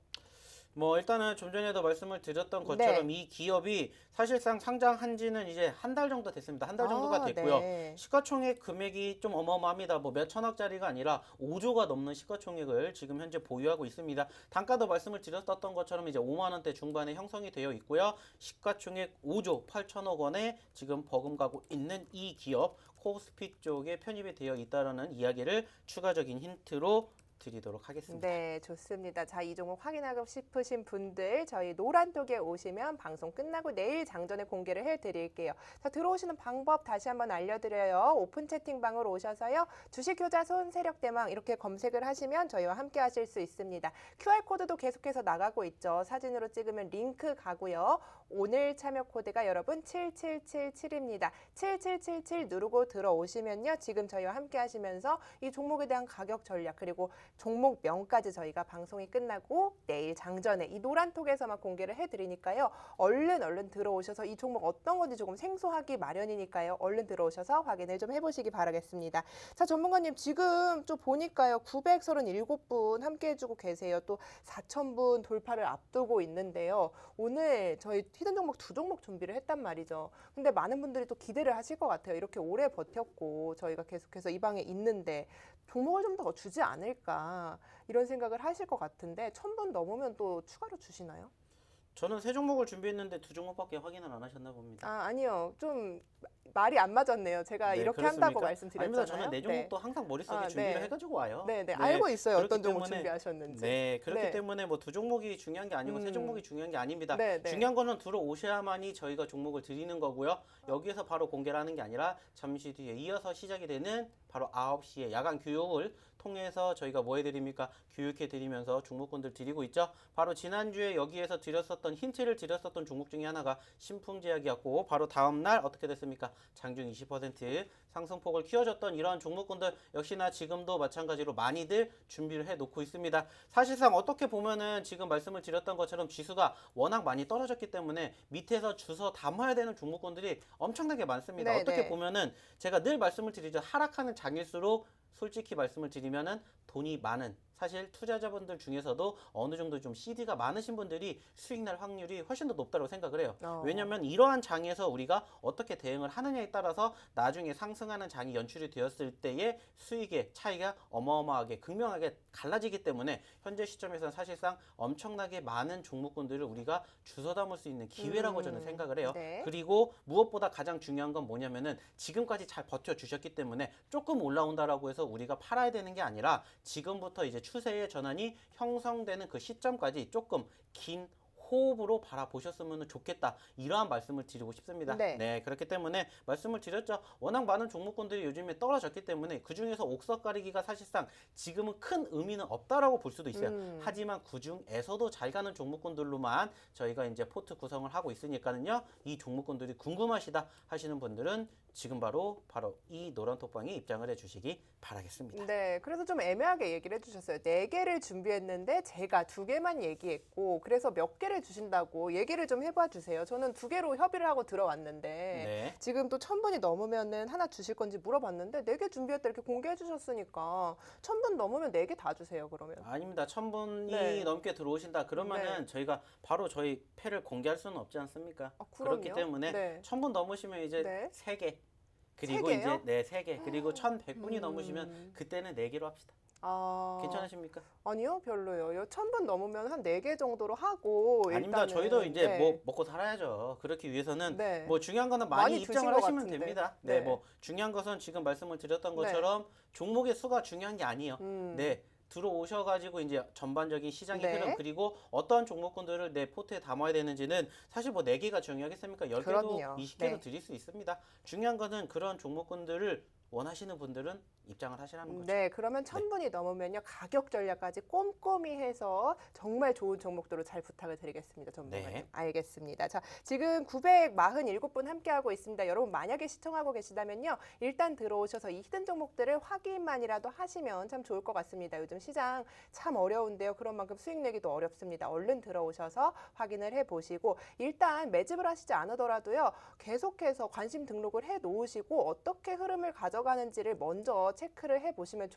뭐 일단은 좀 전에도 말씀을 드렸던 것처럼 이 기업이 사실상 상장한 지는 이제 한 달 정도 됐습니다. 한 달 정도가 됐고요. 네. 시가총액 금액이 좀 어마어마합니다. 뭐 몇 천억짜리가 아니라 5조가 넘는 시가총액을 지금 현재 보유하고 있습니다. 단가도 말씀을 드렸던 것처럼 이제 5만 원대 중반에 형성이 되어 있고요. 시가총액 5조 8천억 원에 지금 버금가고 있는 이 기업 코스피 쪽에 편입이 되어 있다라는 이야기를 추가적인 힌트로 드리도록 하겠습니다. 네, 좋습니다. 자, 이 종목 확인하고 싶으신 분들 저희 노란톡에 오시면 방송 끝나고 내일 장전에 공개를 해드릴게요. 자, 들어오시는 방법 다시 한번 알려드려요. 오픈 채팅방으로 오셔서요. 주식효자손 세력대망 이렇게 검색을 하시면 저희와 함께 하실 수 있습니다. QR코드도 계속해서 나가고 있죠. 사진으로 찍으면 링크 가고요. 오늘 참여 코드가 여러분 7777입니다. 7777 누르고 들어오시면요. 지금 저희와 함께 하시면서 이 종목에 대한 가격 전략 그리고 종목명까지 저희가 방송이 끝나고 내일 장전에 이 노란톡에서만 공개를 해드리니까요. 얼른 들어오셔서 이 종목 어떤 건지 조금 생소하기 마련이니까요. 얼른 들어오셔서 확인을 좀 해보시기 바라겠습니다. 자, 전문가님 지금 좀 보니까요. 937분 함께 해주고 계세요. 또 4,000분 돌파를 앞두고 있는데요. 오늘 저희 히든 종목 2종목 준비를 했단 말이죠. 근데 많은 분들이 또 기대를 하실 것 같아요. 이렇게 오래 버텼고 저희가 계속해서 이 방에 있는데 종목을 좀 더 주지 않을까 이런 생각을 하실 것 같은데 1,000분 넘으면 또 추가로 주시나요? 저는 세 종목을 준비했는데 두 종목밖에 확인을 안 하셨나 봅니다. 아니요. 좀 말이 안 맞았네요. 제가 네, 이렇게 그렇습니까? 한다고 말씀드렸잖아요. 아닙니다. 저는 네 종목도 항상 머릿속에 아, 준비를 네. 해가지고 와요. 네, 네, 알고 있어요. 그렇기 어떤 종목 때문에 준비하셨는지. 네, 그렇기 네. 때문에 뭐 두 종목이 중요한 게 아니고 세 종목이 중요한 게 아닙니다. 네, 네. 중요한 거는 들어오셔야만이 저희가 종목을 드리는 거고요. 여기에서 바로 공개를 하는 게 아니라 잠시 뒤에 이어서 시작이 되는 바로 9시에 야간 교육을 통해서 저희가 뭐 해드립니까? 교육해 드리면서 종목군들 드리고 있죠. 바로 지난주에 여기에서 드렸었던 힌트를 드렸었던 종목 중에 하나가 신풍제약이었고 바로 다음날 어떻게 됐습니까? 장중 20% 상승폭을 키워줬던 이러한 종목군들 역시나 지금도 마찬가지로 많이들 준비를 해놓고 있습니다. 사실상 어떻게 보면은 지금 말씀을 드렸던 것처럼 지수가 워낙 많이 떨어졌기 때문에 밑에서 주워 담아야 되는 종목군들이 엄청나게 많습니다. 네, 어떻게 네. 보면은 제가 늘 말씀을 드리죠. 하락하는 장일수록 솔직히 말씀을 드리면은 돈이 많은 사실 투자자분들 중에서도 어느 정도 좀 CD가 많으신 분들이 수익 날 확률이 훨씬 더 높다고 생각을 해요. 왜냐하면 이러한 장에서 우리가 어떻게 대응을 하느냐에 따라서 나중에 상승하는 장이 연출이 되었을 때의 수익의 차이가 어마어마하게 극명하게 갈라지기 때문에 현재 시점에서는 사실상 엄청나게 많은 종목군들을 우리가 주워 담을 수 있는 기회라고 저는 생각을 해요. 네. 그리고 무엇보다 가장 중요한 건 뭐냐면은 지금까지 잘 버텨주셨기 때문에 조금 올라온다라고 해서 우리가 팔아야 되는 게 아니라 지금부터 이제 추세의 전환이 형성되는 그 시점까지 조금 긴 호흡으로 바라보셨으면 좋겠다. 이러한 말씀을 드리고 싶습니다. 네. 그렇기 때문에 말씀을 드렸죠. 워낙 많은 종목군들이 요즘에 떨어졌기 때문에 그중에서 옥석 가리기가 사실상 지금은 큰 의미는 없다라고 볼 수도 있어요. 하지만 그중에서도 잘 가는 종목군들로만 저희가 이제 포트 구성을 하고 있으니까는요. 이 종목군들이 궁금하시다 하시는 분들은 지금 바로 이 노란톡방에 입장을 해주시기 바라겠습니다. 네, 그래서 좀 애매하게 얘기를 해주셨어요. 4개를 준비했는데 제가 2개만 얘기했고 그래서 몇 개를 주신다고 얘기를 좀 해봐 주세요. 저는 2개로 협의를 하고 들어왔는데 네. 지금 또 1,000분이 넘으면은 하나 주실 건지 물어봤는데 4개 준비했다 이렇게 공개해 주셨으니까 1,000분 넘으면 4개 다 주세요. 그러면. 아닙니다. 1,000분이 네. 넘게 들어오신다. 그러면은 저희가 바로 저희 패를 공개할 수는 없지 않습니까? 그럼요. 그렇기 때문에 네. 1,000분 넘으시면 이제 네. 3개. 그리고 3개요? 이제 3개. 그리고 1,100분이 넘으시면 그때는 4개로 합시다. 괜찮으십니까? 아니요, 별로요. 1,000분 넘으면 한 4개 정도로 하고 아닙니다. 일단은, 저희도 이제 네. 뭐 먹고 살아야죠. 그렇기 위해서는 네. 뭐 중요한 거는 많이 많이 드신 입장을 것 하시면 같은데. 됩니다. 네. 뭐 중요한 것은 지금 말씀을 드렸던 것처럼 종목의 수가 중요한 게 아니에요. 네. 들어오셔가지고 이제 전반적인 시장의 네. 흐름 그리고 어떠한 종목군들을 내 포트에 담아야 되는지는 사실 뭐 4개가 중요하겠습니까? 10개도 그럼요. 20개도 네. 드릴 수 있습니다. 중요한 거는 그런 종목군들을 원하시는 분들은 입장을 하시라는 거죠. 네, 그러면 1,000분이 넘으면요 가격 전략까지 꼼꼼히 해서 정말 좋은 종목들로 잘 부탁을 드리겠습니다, 전문가님. 네. 알겠습니다. 자, 지금 947분 함께하고 있습니다. 여러분 만약에 시청하고 계시다면요, 일단 들어오셔서 이 히든 종목들을 확인만이라도 하시면 참 좋을 것 같습니다. 요즘 시장 참 어려운데요, 그런 만큼 수익 내기도 어렵습니다. 얼른 들어오셔서 확인을 해보시고 일단 매집을 하시지 않으더라도요, 계속해서 관심 등록을 해놓으시고 어떻게 흐름을 가져가는지를 먼저 체크를 해보시면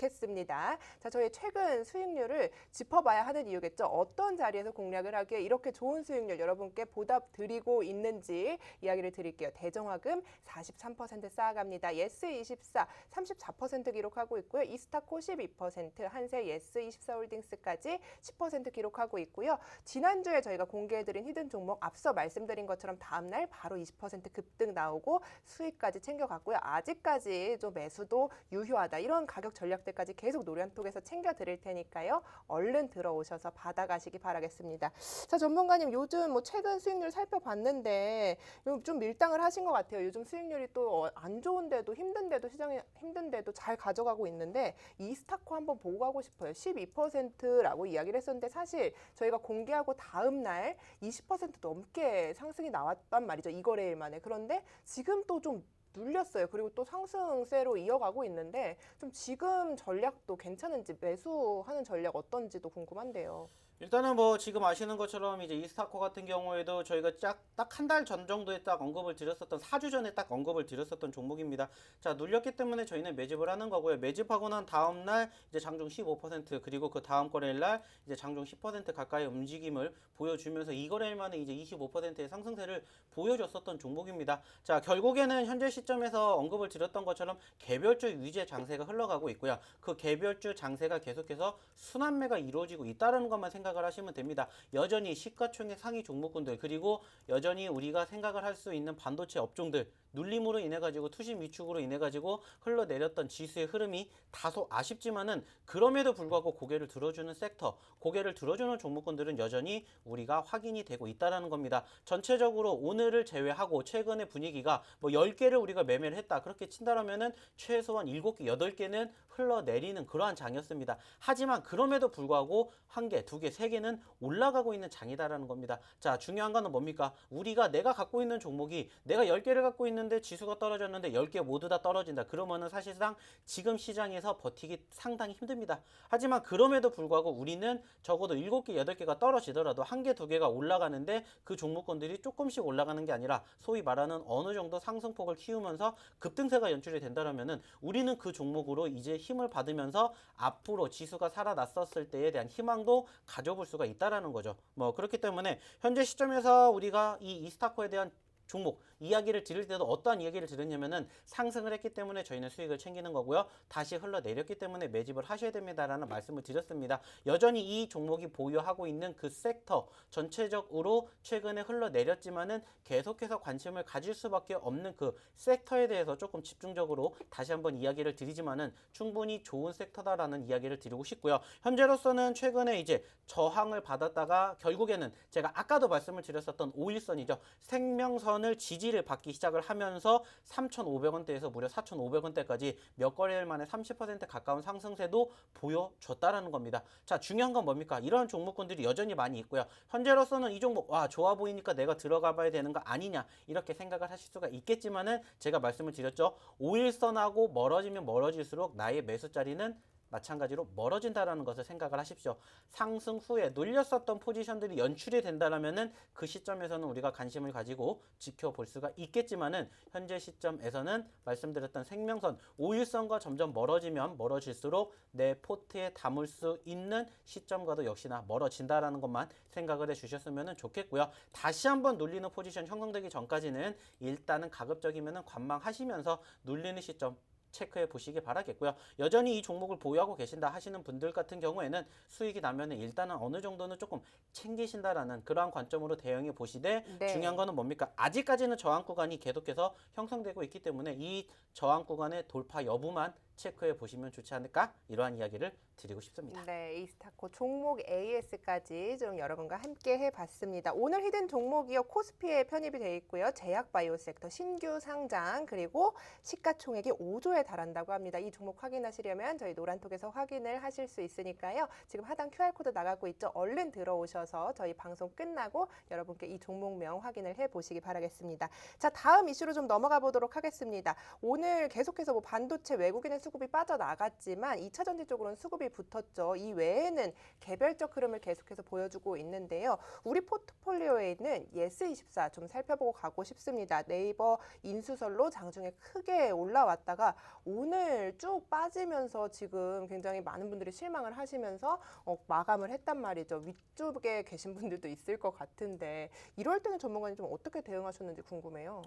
했습니다. 자, 저희 최근 수익률을 짚어봐야 하는 이유겠죠. 어떤 자리에서 공략을 하기에 이렇게 좋은 수익률 여러분께 보답 드리고 있는지 이야기를 드릴게요. 대정화금 43% 쌓아갑니다. 예스24 34% 기록하고 있고요. 이스타코 12%, 한세 예스24홀딩스까지 10% 기록하고 있고요. 지난주에 저희가 공개해드린 히든 종목 앞서 말씀드린 것처럼 다음날 바로 20% 급등 나오고 수익까지 챙겨갔고요. 아직까지 좀 매수도 유효하다. 이런 가격 전략들까지 계속 노련톡에서 챙겨드릴 테니까요. 얼른 들어오셔서 받아가시기 바라겠습니다. 자, 전문가님 요즘 뭐 최근 수익률 살펴봤는데 좀 밀당을 하신 것 같아요. 요즘 수익률이 또 안 좋은데도 힘든데도 시장이 힘든데도 잘 가져가고 있는데 이스타코 한번 보고 가고 싶어요. 12%라고 이야기를 했었는데 사실 저희가 공개하고 다음 날 20% 넘게 상승이 나왔단 말이죠. 이 거래일 만에. 그런데 지금 또 좀 눌렸어요. 그리고 또 상승세로 이어가고 있는데 좀 지금 전략도 괜찮은지 매수하는 전략 어떤지도 궁금한데요. 일단은 뭐 지금 아시는 것처럼 이제 이스타코 같은 경우에도 저희가 딱 한 달 전 정도에 딱 언급을 드렸었던 4주 전에 딱 언급을 드렸었던 종목입니다. 자, 눌렸기 때문에 저희는 매집을 하는 거고요. 매집하고 난 다음 날 이제 장중 15% 그리고 그 다음 거래일 날 이제 장중 10% 가까이 움직임을 보여주면서 이 거래일 만에 이제 25%의 상승세를 보여줬었던 종목입니다. 자, 결국에는 현재 시점에서 언급을 드렸던 것처럼 개별주 위주의 장세가 흘러가고 있고요. 그 개별주 장세가 계속해서 순환매가 이루어지고 있다는 것만 생각을 하시면 됩니다. 여전히 시가총액 상위 종목군들 그리고 여전히 우리가 생각을 할 수 있는 반도체 업종들 눌림으로 인해 가지고 투심 위축으로 인해 가지고 흘러내렸던 지수의 흐름이 다소 아쉽지만은 그럼에도 불구하고 고개를 들어주는 섹터, 고개를 들어주는 종목군들은 여전히 우리가 확인이 되고 있다라는 겁니다. 전체적으로 오늘을 제외하고 최근의 분위기가 뭐 10개를 우리가 매매를 했다. 그렇게 친다라면은 최소한 7개, 8개는 흘러내리는 그러한 장이었습니다. 하지만 그럼에도 불구하고 1개, 2개, 3개는 올라가고 있는 장이다라는 겁니다. 자, 중요한 거는 뭡니까? 우리가 내가 갖고 있는 종목이 내가 10개를 갖고 있는데 지수가 떨어졌는데 10개 모두 다 떨어진다. 그러면은 사실상 지금 시장에서 버티기 상당히 힘듭니다. 하지만 그럼에도 불구하고 우리는 적어도 7개, 8개가 떨어지더라도 1개, 2개가 올라가는데 그 종목군들이 조금씩 올라가는 게 아니라 소위 말하는 어느 정도 상승폭을 키우면서 급등세가 연출이 된다면은 우리는 그 종목으로 이제 힘을 받으면서 앞으로 지수가 살아났었을 때에 대한 희망도 가져볼 수가 있다라는 거죠. 뭐 그렇기 때문에 현재 시점에서 우리가 이 이스타코에 대한 종목 이야기를 드릴 때도 어떠한 이야기를 드렸냐면은 상승을 했기 때문에 저희는 수익을 챙기는 거고요. 다시 흘러내렸기 때문에 매집을 하셔야 됩니다라는 말씀을 드렸습니다. 여전히 이 종목이 보유하고 있는 그 섹터 전체적으로 최근에 흘러내렸지만은 계속해서 관심을 가질 수밖에 없는 그 섹터에 대해서 조금 집중적으로 다시 한번 이야기를 드리지만은 충분히 좋은 섹터다라는 이야기를 드리고 싶고요. 현재로서는 최근에 이제 저항을 받았다가 결국에는 제가 아까도 말씀을 드렸었던 5일선이죠. 생명선을 지지를 받기 시작을 하면서 3,500원대에서 무려 4,500원대까지 몇 거래일 만에 30% 가까운 상승세도 보여줬다라는 겁니다. 자, 중요한 건 뭡니까? 이러한 종목군들이 여전히 많이 있고요. 현재로서는 이 종목 와 좋아 보이니까 내가 들어가 봐야 되는 거 아니냐 이렇게 생각을 하실 수가 있겠지만은 제가 말씀을 드렸죠. 5일선하고 멀어지면 멀어질수록 나의 매수 자리는 마찬가지로 멀어진다라는 것을 생각을 하십시오. 상승 후에 눌렸었던 포지션들이 연출이 된다라면은 그 시점에서는 우리가 관심을 가지고 지켜볼 수가 있겠지만은 현재 시점에서는 말씀드렸던 생명선 5일선과 점점 멀어지면 멀어질수록 내 포트에 담을 수 있는 시점과도 역시나 멀어진다라는 것만 생각을 해 주셨으면 좋겠고요. 다시 한번 눌리는 포지션 형성되기 전까지는 일단은 가급적이면은 관망하시면서 눌리는 시점 체크해 보시기 바라겠고요. 여전히 이 종목을 보유하고 계신다 하시는 분들 같은 경우에는 수익이 나면은 일단은 어느 정도는 조금 챙기신다라는 그러한 관점으로 대응해 보시되 네. 중요한 거는 뭡니까? 아직까지는 저항 구간이 계속해서 형성되고 있기 때문에 이 저항 구간의 돌파 여부만 체크해 보시면 좋지 않을까? 이러한 이야기를 드리고 싶습니다. 네, 이스타코 종목 AS까지 좀 여러분과 함께 해봤습니다. 오늘 히든 종목이요 코스피에 편입이 되어 있고요. 제약바이오 섹터 신규 상장 그리고 시가총액이 5조에 달한다고 합니다. 이 종목 확인하시려면 저희 노란톡에서 확인을 하실 수 있으니까요. 지금 하단 QR코드 나가고 있죠. 얼른 들어오셔서 저희 방송 끝나고 여러분께 이 종목명 확인을 해보시기 바라겠습니다. 자, 다음 이슈로 좀 넘어가 보도록 하겠습니다. 오늘 계속해서 뭐 반도체 외국인의 수급이 빠져나갔지만 2차 전지 쪽으로는 수급이 붙었죠. 이 외에는 개별적 흐름을 계속해서 보여주고 있는데요. 우리 포트폴리오에 있는 예스24 좀 살펴보고 가고 싶습니다. 네이버 인수설로 장중에 크게 올라왔다가 오늘 쭉 빠지면서 지금 굉장히 많은 분들이 실망을 하시면서 마감을 했단 말이죠. 위쪽에 계신 분들도 있을 것 같은데 이럴 때는 전문가님 좀 어떻게 대응하셨는지 궁금해요.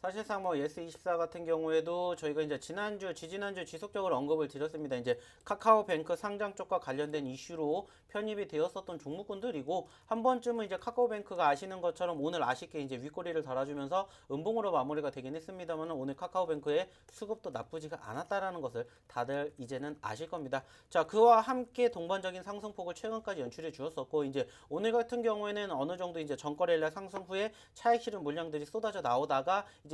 사실상 뭐 예스24 같은 경우에도 저희가 이제 지지난주 지속적으로 언급을 드렸습니다. 이제 카카오뱅크 상장 쪽과 관련된 이슈로 편입이 되었었던 종목군들이고 한 번쯤은 이제 카카오뱅크가 아시는 것처럼 오늘 아쉽게 이제 윗꼬리를 달아주면서 음봉으로 마무리가 되긴 했습니다만 오늘 카카오뱅크의 수급도 나쁘지가 않았다라는 것을 다들 이제는 아실 겁니다. 자, 그와 함께 동반적인 상승폭을 최근까지 연출해 주었었고 이제 오늘 같은 경우에는 어느 정도 이제 전거래일 상승 후에 차익 실현 물량들이 쏟아져 나오다가 이제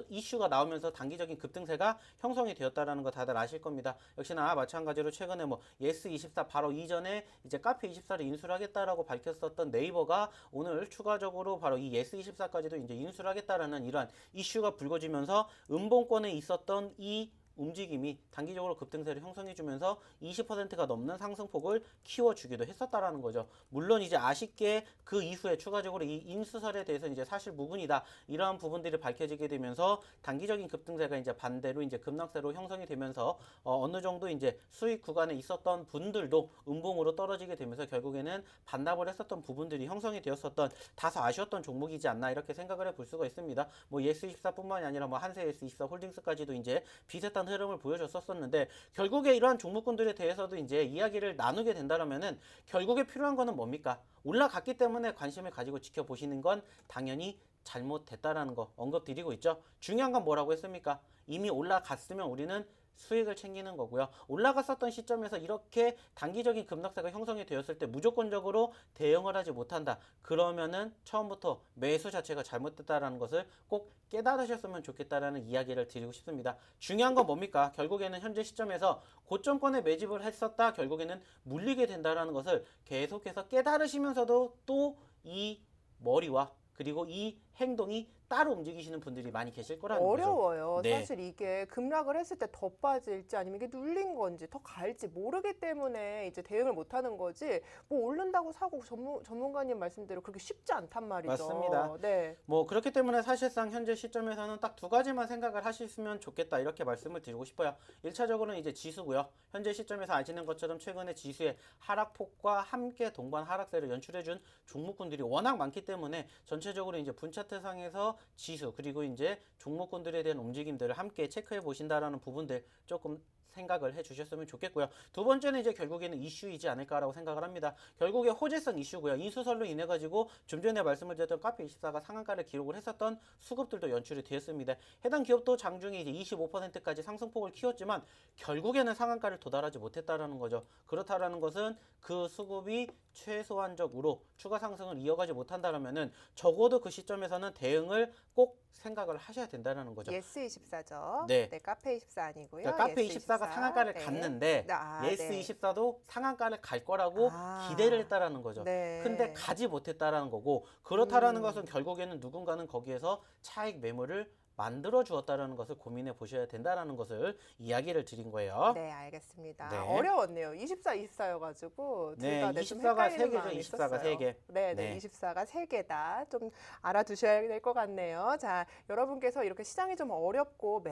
이슈가 나오면서 단기적인 급등세가 형성이 되었다라는 거 다들 아실 겁니다. 역시나 마찬가지로 최근에 뭐 예스24 바로 이전에 이제 카페24를 인수를 하겠다라고 밝혔었던 네이버가 오늘 추가적으로 바로 이 예스24까지도 이제 인수를 하겠다라는 이러한 이슈가 불거지면서 음봉권에 있었던 이 움직임이 단기적으로 급등세를 형성해주면서 20%가 넘는 상승폭을 키워주기도 했었다라는 거죠. 물론 이제 아쉽게 그 이후에 추가적으로 이 인수설에 대해서 이제 사실 무근이다 이러한 부분들이 밝혀지게 되면서 단기적인 급등세가 이제 반대로 이제 급락세로 형성이 되면서 어느 정도 이제 수익 구간에 있었던 분들도 음봉으로 떨어지게 되면서 결국에는 반납을 했었던 부분들이 형성이 되었었던 다소 아쉬웠던 종목이지 않나 이렇게 생각을 해볼 수가 있습니다. 뭐 예스24뿐만이 아니라 뭐 한세 예스24 홀딩스까지도 이제 비슷한 흐름을 보여줬었는데 결국에 이러한 종목군들에 대해서도 이제 이야기를 나누게 된다면은 결국에 필요한 거는 뭡니까? 올라갔기 때문에 관심을 가지고 지켜보시는 건 당연히 잘못됐다라는 거 언급드리고 있죠. 중요한 건 뭐라고 했습니까? 이미 올라갔으면 우리는 수익을 챙기는 거고요. 올라갔었던 시점에서 이렇게 단기적인 급락세가 형성이 되었을 때 무조건적으로 대응을 하지 못한다. 그러면은 처음부터 매수 자체가 잘못됐다라는 것을 꼭 깨달으셨으면 좋겠다라는 이야기를 드리고 싶습니다. 중요한 건 뭡니까? 결국에는 현재 시점에서 고점권에 매집을 했었다. 결국에는 물리게 된다라는 것을 계속해서 깨달으시면서도 또 이 머리와 그리고 이 행동이 따로 움직이시는 분들이 많이 계실 거라는 거죠. 어려워요. 네. 사실 이게 급락을 했을 때 더 빠질지 아니면 이게 눌린 건지 더 갈지 모르기 때문에 이제 대응을 못 하는 거지 뭐 오른다고 사고 전문가님 말씀대로 그렇게 쉽지 않단 말이죠. 맞습니다. 네. 뭐 그렇기 때문에 사실상 현재 시점에서는 딱 두 가지만 생각을 하셨으면 좋겠다 이렇게 말씀을 드리고 싶어요. 1차적으로는 이제 지수고요. 현재 시점에서 아시는 것처럼 최근에 지수의 하락폭과 함께 동반 하락세를 연출해준 종목군들이 워낙 많기 때문에 전체적으로 이제 분차트상에서 지수 그리고 이제 종목군들에 대한 움직임들을 함께 체크해 보신다라는 부분들 조금 생각을 해주셨으면 좋겠고요. 두 번째는 이제 결국에는 이슈이지 않을까라고 생각을 합니다. 결국에 호재성 이슈고요. 인수설로 인해 가지고 좀 전에 말씀을 드렸던 카페24가 상한가를 기록을 했었던 수급들도 연출이 되었습니다. 해당 기업도 장중에 이제 25%까지 상승폭을 키웠지만 결국에는 상한가를 도달하지 못했다라는 거죠. 그렇다라는 것은 그 수급이 최소한적으로 추가 상승을 이어가지 못한다라면은 적어도 그 시점에서는 대응을 꼭 생각을 하셔야 된다는 거죠. 예스24죠. 네. 네, 카페24 아니고요. 그러니까 카페24가 상한가를 네. 갔는데 네. 예스24도 상한가를 갈 거라고 아. 기대를 했다라는 거죠. 네. 근데 가지 못했다라는 거고 그렇다라는 것은 결국에는 누군가는 거기에서 차익 매물을 만들어 주었다라는 것을 고민해 보셔야 된다라는 것을 이야기를 드린 거예요. 네, 알겠습니다. 네. 어려웠네요. 24여가지고 네, 둘다 좀 24가 헷갈리는 3개죠. 마음이 24가 있었어요. 3개. 네, 네. 24가 3개다. 좀 알아두셔야 될 것 같네요. 자, 여러분께서 이렇게 시장이 좀 어렵고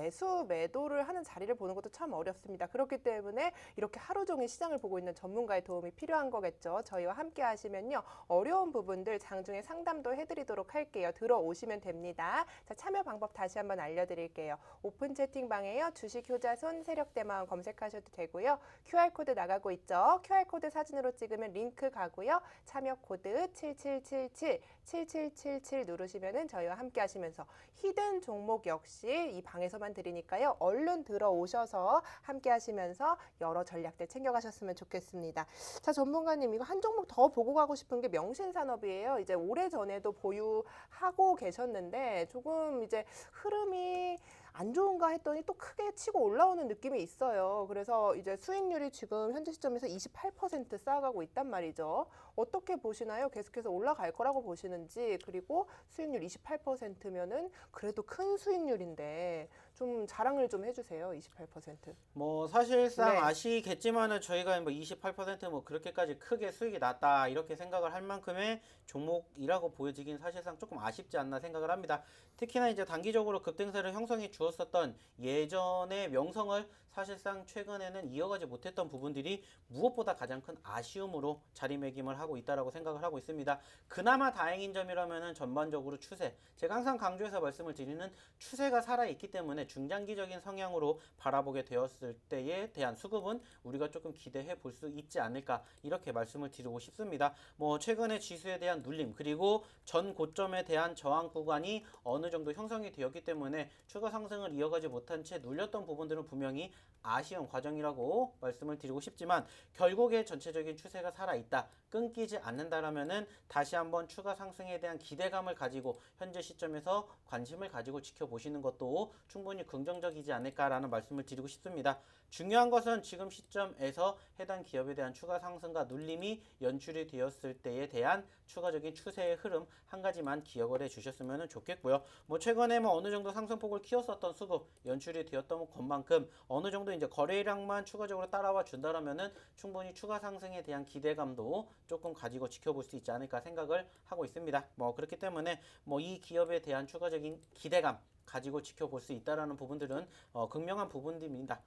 매도를 하는 자리를 보는 것도 참 어렵습니다. 그렇기 때문에 이렇게 하루 종일 시장을 보고 있는 전문가의 도움이 필요한 거겠죠. 저희와 함께 하시면요. 어려운 부분들 장중에 상담도 해드리도록 할게요. 들어오시면 됩니다. 자, 참여 방법 다시 한번 알려드릴게요. 오픈 채팅방에요. 주식 효자손 세력대마원 검색하셔도 되고요. QR코드 나가고 있죠. QR코드 사진으로 찍으면 링크 가고요. 참여 코드 7777 누르시면은 저희와 함께 하시면서 히든 종목 역시 이 방에서만 드리니까요. 얼른 들어오셔서 함께 하시면서 여러 전략들 챙겨가셨으면 좋겠습니다. 자, 전문가님 이거 한 종목 더 보고 가고 싶은 게 명신산업이에요. 이제 오래전에도 보유하고 계셨는데 조금 이제 흐름이 안 좋은가 했더니 또 크게 치고 올라오는 느낌이 있어요. 그래서 이제 수익률이 지금 현재 시점에서 28% 쌓아가고 있단 말이죠. 어떻게 보시나요? 계속해서 올라갈 거라고 보시는지, 그리고 수익률 28%면은 그래도 큰 수익률인데 좀 자랑을 좀 해주세요. 28%. 뭐 사실상 네. 아시겠지만은 저희가 뭐 28%뭐 그렇게까지 크게 수익이 났다 이렇게 생각을 할 만큼의 종목이라고 보여지긴 사실상 조금 아쉽지 않나 생각을 합니다. 특히나 이제 단기적으로 급등세를 형성해 주었었던 예전의 명성을 사실상 최근에는 이어가지 못했던 부분들이 무엇보다 가장 큰 아쉬움으로 자리매김을 하고 있다라고 생각을 하고 있습니다. 그나마 다행인 점이라면은 전반적으로 추세, 제가 항상 강조해서 말씀을 드리는 추세가 살아있기 때문에 중장기적인 성향으로 바라보게 되었을 때에 대한 수급은 우리가 조금 기대해 볼 수 있지 않을까 이렇게 말씀을 드리고 싶습니다. 뭐 최근에 지수에 대한 눌림 그리고 전 고점에 대한 저항 구간이 어느 정도 형성이 되었기 때문에 추가 상승을 이어가지 못한 채 눌렸던 부분들은 분명히 아쉬운 과정이라고 말씀을 드리고 싶지만 결국에 전체적인 추세가 살아있다, 끊기지 않는다라면은 다시 한번 추가 상승에 대한 기대감을 가지고 현재 시점에서 관심을 가지고 지켜보시는 것도 충분히 긍정적이지 않을까라는 말씀을 드리고 싶습니다. 중요한 것은 지금 시점에서 해당 기업에 대한 추가 상승과 눌림이 연출이 되었을 때에 대한 추가적인 추세의 흐름 한 가지만 기억을 해 주셨으면 좋겠고요. 뭐 최근에 뭐 어느 정도 상승폭을 키웠었던 수급 연출이 되었던 것만큼 어느 정도 이제 거래량만 추가적으로 따라와 준다라면은 충분히 추가 상승에 대한 기대감도 조금 가지고 지켜볼 수 있지 않을까 생각을 하고 있습니다. 뭐 그렇기 때문에 뭐 이 기업에 대한 추가적인 기대감 가지고 지켜볼 수 있다라는 부분들은 극명한 부분들입니다.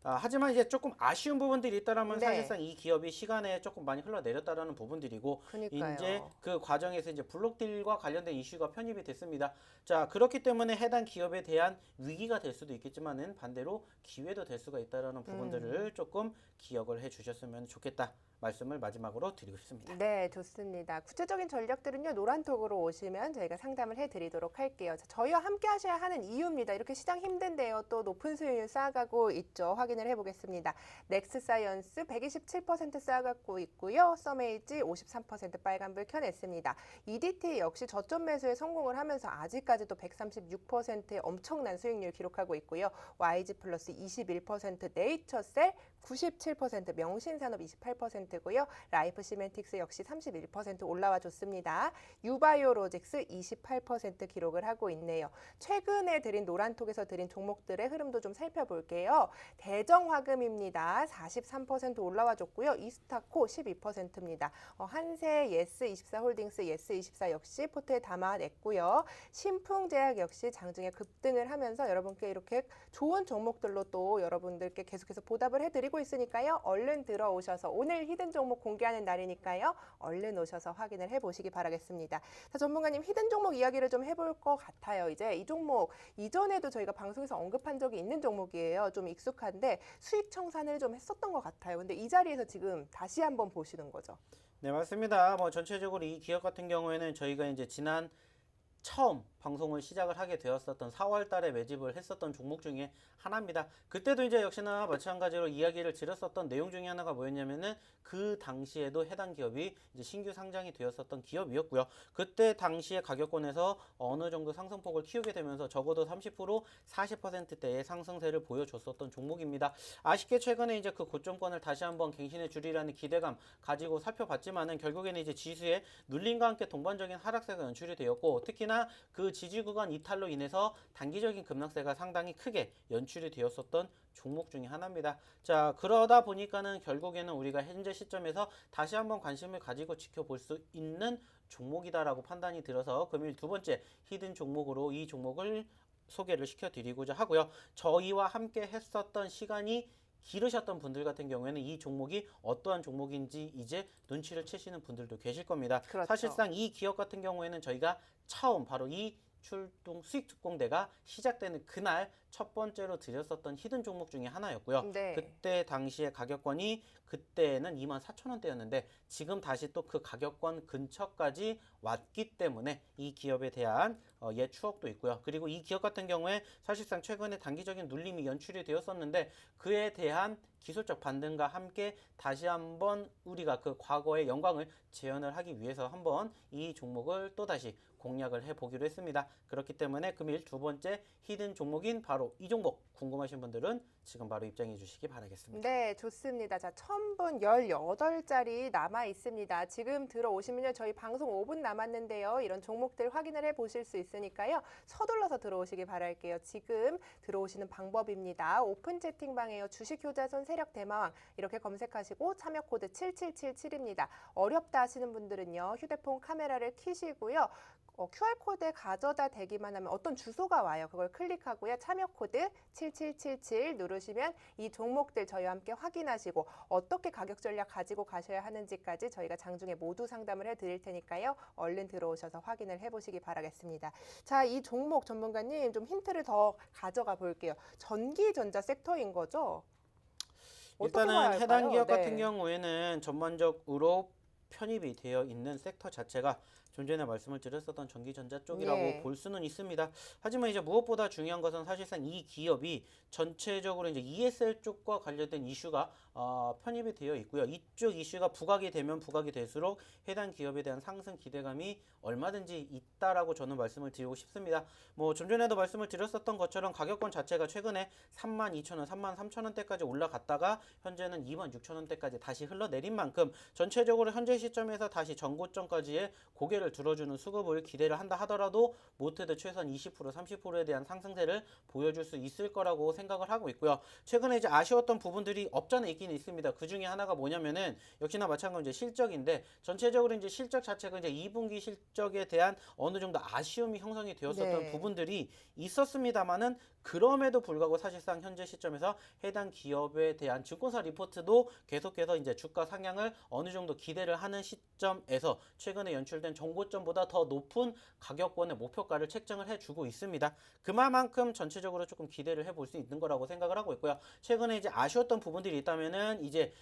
하지만 이제 조금 아쉬운 부분들이 있다라면 네. 사실상 이 기업이 시간에 조금 많이 흘러내렸다라는 부분들이고 그니까요. 이제 그 과정에서 이제 블록딜과 관련된 이슈가 편입이 됐습니다. 자, 그렇기 때문에 해당 기업에 대한 위기가 될 수도 있겠지만은 반대로 기회도 될 수가 있다라는 부분들을 조금 기억을 해 주셨으면 좋겠다. 말씀을 마지막으로 드리고 싶습니다. 네, 좋습니다. 구체적인 전략들은요, 노란톡으로 오시면 저희가 상담을 해드리도록 할게요. 자, 저희와 함께 하셔야 하는 이유입니다. 이렇게 시장 힘든데요, 또 높은 수익률 쌓아가고 있죠. 확인을 해보겠습니다. 넥스사이언스 127% 쌓아가고 있고요. 서메이지 53% 빨간불 켜냈습니다. EDT 역시 저점 매수에 성공을 하면서 아직까지도 136%의 엄청난 수익률 기록하고 있고요. YG 플러스 21%, 네이처셀 97%, 명신산업 28%고요. 라이프 시멘틱스 역시 31% 올라와 줬습니다. 유바이오로직스 28% 기록을 하고 있네요. 최근에 드린 노란톡에서 드린 종목들의 흐름도 좀 살펴볼게요. 대정화금입니다. 43% 올라와 줬고요. 이스타코 12%입니다. 한세, 예스24홀딩스, 예스24 역시 포트에 담아냈고요. 신풍제약 역시 장중에 급등을 하면서 여러분께 이렇게 좋은 종목들로 또 여러분들께 계속해서 보답을 해드리고 있으니까요. 얼른 들어오셔서 오늘 히든 종목 공개하는 날이니까요. 얼른 오셔서 확인을 해보시기 바라겠습니다. 자, 전문가님 히든 종목 이야기를 좀 해볼 것 같아요. 이제 이 종목 이전에도 저희가 방송에서 언급한 적이 있는 종목이에요. 좀 익숙한데 수익 청산을 좀 했었던 것 같아요. 근데 이 자리에서 지금 다시 한번 보시는 거죠. 네, 맞습니다. 뭐 전체적으로 이 기업 같은 경우에는 저희가 이제 지난 처음 방송을 시작을 하게 되었었던 4월 달에 매집을 했었던 종목 중에 하나입니다. 그때도 이제 역시나 마찬가지로 이야기를 드렸었던 내용 중에 하나가 뭐였냐면은 그 당시에도 해당 기업이 이제 신규 상장이 되었었던 기업이었고요. 그때 당시에 가격권에서 어느 정도 상승폭을 키우게 되면서 적어도 30% 40%대의 상승세를 보여줬었던 종목입니다. 아쉽게 최근에 이제 그 고점권을 다시 한번 갱신해 주리라는 기대감 가지고 살펴봤지만은 결국에는 이제 지수의 눌림과 함께 동반적인 하락세가 연출이 되었고 특히나 그 지지 구간 이탈로 인해서 단기적인 급락세가 상당히 크게 연출이 되었었던 종목 중에 하나입니다. 자, 그러다 보니까는 결국에는 우리가 현재 시점에서 다시 한번 관심을 가지고 지켜볼 수 있는 종목이다라고 판단이 들어서 금일 두 번째 히든 종목으로 이 종목을 소개를 시켜드리고자 하고요. 저희와 함께 했었던 시간이 기르셨던 분들 같은 경우에는 이 종목이 어떠한 종목인지 이제 눈치를 채시는 분들도 계실 겁니다. 그렇죠. 사실상 이 기업 같은 경우에는 저희가 처음 바로 이 출동 수익 특공대가 시작되는 그날 첫 번째로 드렸었던 히든 종목 중에 하나였고요. 네. 그때 당시에 가격권이 그때는 24,000원대였는데 지금 다시 또 그 가격권 근처까지 왔기 때문에 이 기업에 대한 옛 추억도 있고요. 그리고 이 기업 같은 경우에 사실상 최근에 단기적인 눌림이 연출이 되었었는데 그에 대한 기술적 반등과 함께 다시 한번 우리가 그 과거의 영광을 재현을 하기 위해서 한번 이 종목을 또다시 공략을 해보기로 했습니다. 그렇기 때문에 금일 두 번째 히든 종목인 바로 이 종목 궁금하신 분들은 지금 바로 입장해 주시기 바라겠습니다. 네, 좋습니다. 자, 1000분 18자리 남아 있습니다. 지금 들어오시면요. 저희 방송 5분 남았는데요. 이런 종목들 확인을 해 보실 수 있으니까요. 서둘러서 들어오시기 바랄게요. 지금 들어오시는 방법입니다. 오픈 채팅방에요. 주식효자손 세력 대마왕 이렇게 검색하시고 참여 코드 7777입니다. 어렵다 하시는 분들은요. 휴대폰 카메라를 켜시고요. QR코드에 가져다 대기만 하면 어떤 주소가 와요. 그걸 클릭하고요. 참여 코드 7777 누르시면 이 종목들 저희와 함께 확인하시고 어떻게 가격 전략 가지고 가셔야 하는지까지 저희가 장중에 모두 상담을 해드릴 테니까요. 얼른 들어오셔서 확인을 해보시기 바라겠습니다. 자, 이 종목 전문가님 좀 힌트를 더 가져가 볼게요. 전기전자 섹터인 거죠? 어떻게 봐야 일단은 해당 할까요? 기업 네. 같은 경우에는 전반적으로 편입이 되어 있는 섹터 자체가 좀 전에 말씀을 드렸었던 전기전자 쪽이라고 예. 볼 수는 있습니다. 하지만 이제 무엇보다 중요한 것은 사실상 이 기업이 전체적으로 이제 ESL 쪽과 관련된 이슈가 편입이 되어 있고요. 이쪽 이슈가 부각이 되면 부각이 될수록 해당 기업에 대한 상승 기대감이 얼마든지 있다라고 저는 말씀을 드리고 싶습니다. 뭐 좀 전에도 말씀을 드렸었던 것처럼 가격권 자체가 최근에 32,000원, 33,000원대까지 올라갔다가 현재는 26,000원대까지 다시 흘러내린 만큼 전체적으로 현재 시점에서 다시 전고점까지의 고개를 들어주는 수급을 기대를 한다 하더라도 못해도 최소한 20%, 30%에 대한 상승세를 보여줄 수 있을 거라고 생각을 하고 있고요. 최근에 이제 아쉬웠던 부분들이 없잖아 있긴 있습니다. 그 중에 하나가 뭐냐면은 역시나 마찬가지로 이제 실적인데 전체적으로 이제 실적 자체가 이제 2분기 실적에 대한 어느 정도 아쉬움이 형성이 되었었던 네. 부분들이 있었습니다만은 그럼에도 불구하고 사실상 현재 시점에서 해당 기업에 대한 증권사 리포트도 계속해서 이제 주가 상향을 어느 정도 기대를 하는 시점에서 최근에 연출된 정고점보다 더 높은 가격권의 목표가를 책정을 해주고 있습니다. 그만큼 전체적으로 조금 기대를 해볼 수 있는 거라고 생각을 하고 있고요. 최근에 이제 아쉬웠던 부분들이 있다면은 이제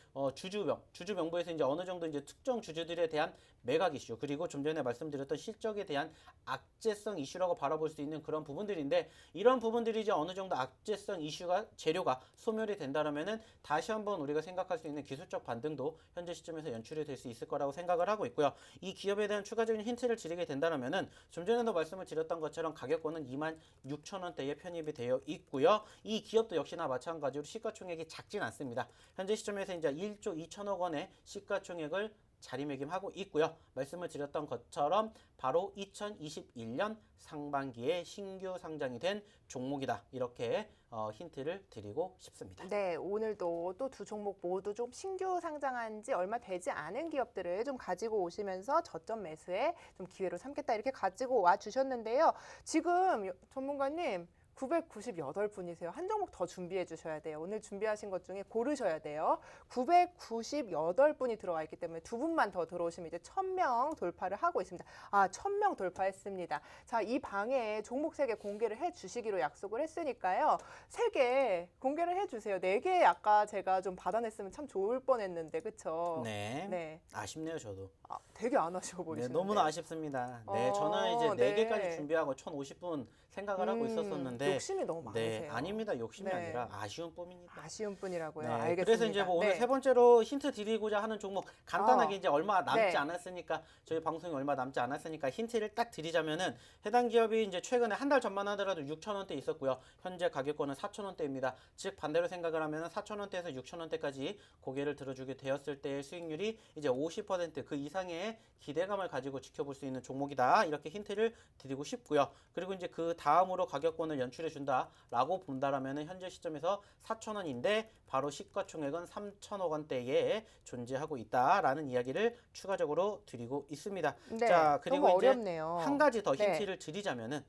주주명부에서 이제 어느 정도 이제 특정 주주들에 대한 매각 이슈 그리고 좀 전에 말씀드렸던 실적에 대한 악재성 이슈라고 바라볼 수 있는 그런 부분들인데 이런 부분들이 이제 어느 정도 악재성 이슈가 재료가 소멸이 된다라면은 다시 한번 우리가 생각할 수 있는 기술적 반등도 현재 시점에서 연출이 될 수 있을 거라고 생각을 하고 있고요. 이 기업에 대한 추가적인 힌트를 드리게 된다라면은 좀 전에도 말씀을 드렸던 것처럼 가격권은 26,000원대에 편입이 되어 있고요. 이 기업도 역시나 마찬가지로 시가총액이 작진 않습니다. 현재 시점에서 이제 1조 2천억 원의 시가총액을 자리매김하고 있고요. 말씀을 드렸던 것처럼 바로 2021년 상반기에 신규 상장이 된 종목이다. 이렇게 힌트를 드리고 싶습니다. 네, 오늘도 또 두 종목 모두 좀 신규 상장한 지 얼마 되지 않은 기업들을 좀 가지고 오시면서 저점 매수에 좀 기회로 삼겠다 이렇게 가지고 와 주셨는데요. 지금 전문가님 998분이세요. 한 종목 더 준비해 주셔야 돼요. 오늘 준비하신 것 중에 고르셔야 돼요. 998분이 들어와 있기 때문에 두 분만 더 들어오시면 이제 1000명 돌파를 하고 있습니다. 아, 1000명 돌파했습니다. 자, 이 방에 종목 3개 공개를 해 주시기로 약속을 했으니까요. 3개 공개를 해 주세요. 4개 아까 제가 좀 받아냈으면 참 좋을 뻔했는데. 그렇죠? 네. 네. 아쉽네요, 저도. 아, 되게 안 아쉬워 네, 보이시는데. 너무나 아쉽습니다. 네, 저는 이제 네. 4개까지 준비하고 1,050분 생각을 하고 있었었는데 욕심이 너무 많으세요. 네, 아닙니다. 욕심이 네. 아니라 아쉬운 뿐입니다. 아쉬운 분이라고요. 네, 알겠습니다. 그래서 이제 뭐 오늘 네. 세 번째로 힌트 드리고자 하는 종목 간단하게 이제 얼마 남지 네. 않았으니까 저희 방송이 얼마 남지 않았으니까 힌트를 딱 드리자면은 해당 기업이 이제 최근에 한 달 전만 하더라도 6,000원대 있었고요. 현재 가격권은 4,000원대입니다. 즉 반대로 생각을 하면은 4,000원대에서 6,000원대까지 고개를 들어주게 되었을 때의 수익률이 이제 50%그 이상의 기대감을 가지고 지켜볼 수 있는 종목이다. 이렇게 힌트를 드리고 싶고요. 그리고 이제 그 다음으로 가격권을 연출해 준다라고 본다라면은 현재 시점에서 4,000원인데 바로 시가총액은 3,000억 원대에 존재하고 있다라는 이야기를 추가적으로 드리고 있습니다. 네, 자, 그리고 너무 이제 어렵네요. 한 가지 더 네. 힌트를 드리자면은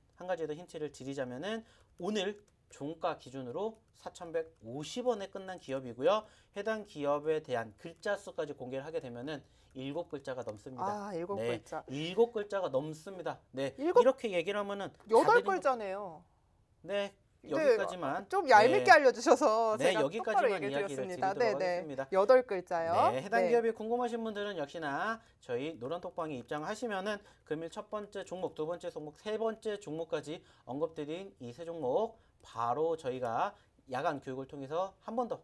오늘 종가 기준으로 4,150원에 끝난 기업이고요. 해당 기업에 대한 글자 수까지 공개를 하게 되면은 7글자가 넘습니다. 아, 7글자. 네, 7글자가 넘습니다. 네, 일곱- 이렇게 얘기를 하면은 8글자네요. 네, 여기까지만. 좀 얄밉게 알려주셔서 네, 제가 여기까지만 똑바로 이야기를 얘기해드렸습니다. 드리도록 하겠습니다. 8글자요. 네, 해당 기업이 궁금하신 분들은 역시나 저희 노란톡방에 입장하시면은 금일 첫 번째 종목, 두 번째 종목, 세 번째 종목까지 언급드린 이 세 종목 바로 저희가 야간 교육을 통해서 한 번 더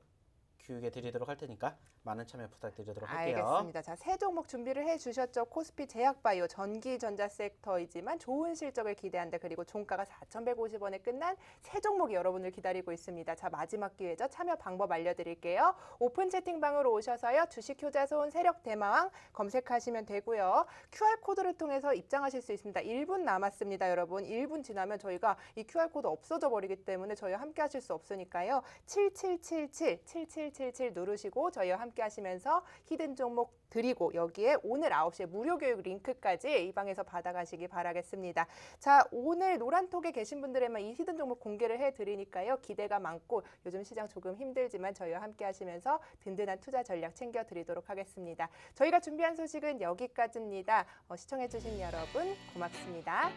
교육해 드리도록 할 테니까 많은 참여 부탁드리도록 할게요. 알겠습니다. 자, 세 종목 준비를 해주셨죠. 코스피 제약바이오 전기전자 섹터이지만 좋은 실적을 기대한다. 그리고 종가가 4,150원에 끝난 세 종목이 여러분을 기다리고 있습니다. 자, 마지막 기회죠. 참여 방법 알려드릴게요. 오픈 채팅방으로 오셔서요. 주식효자손 세력대마왕 검색하시면 되고요. QR코드를 통해서 입장하실 수 있습니다. 1분 남았습니다, 여러분. 1분 지나면 저희가 이 QR코드 없어져 버리기 때문에 저희와 함께 하실 수 없으니까요. 7777 누르시고 저희와 함께 하시면서 히든 종목 드리고 여기에 오늘 9시에 무료 교육 링크까지 이 방에서 받아가시기 바라겠습니다. 자, 오늘 노란톡에 계신 분들에만 이 히든 종목 공개를 해드리니까요. 기대가 많고 요즘 시장 조금 힘들지만 저희와 함께 하시면서 든든한 투자 전략 챙겨드리도록 하겠습니다. 저희가 준비한 소식은 여기까지입니다. 시청해주신 여러분 고맙습니다.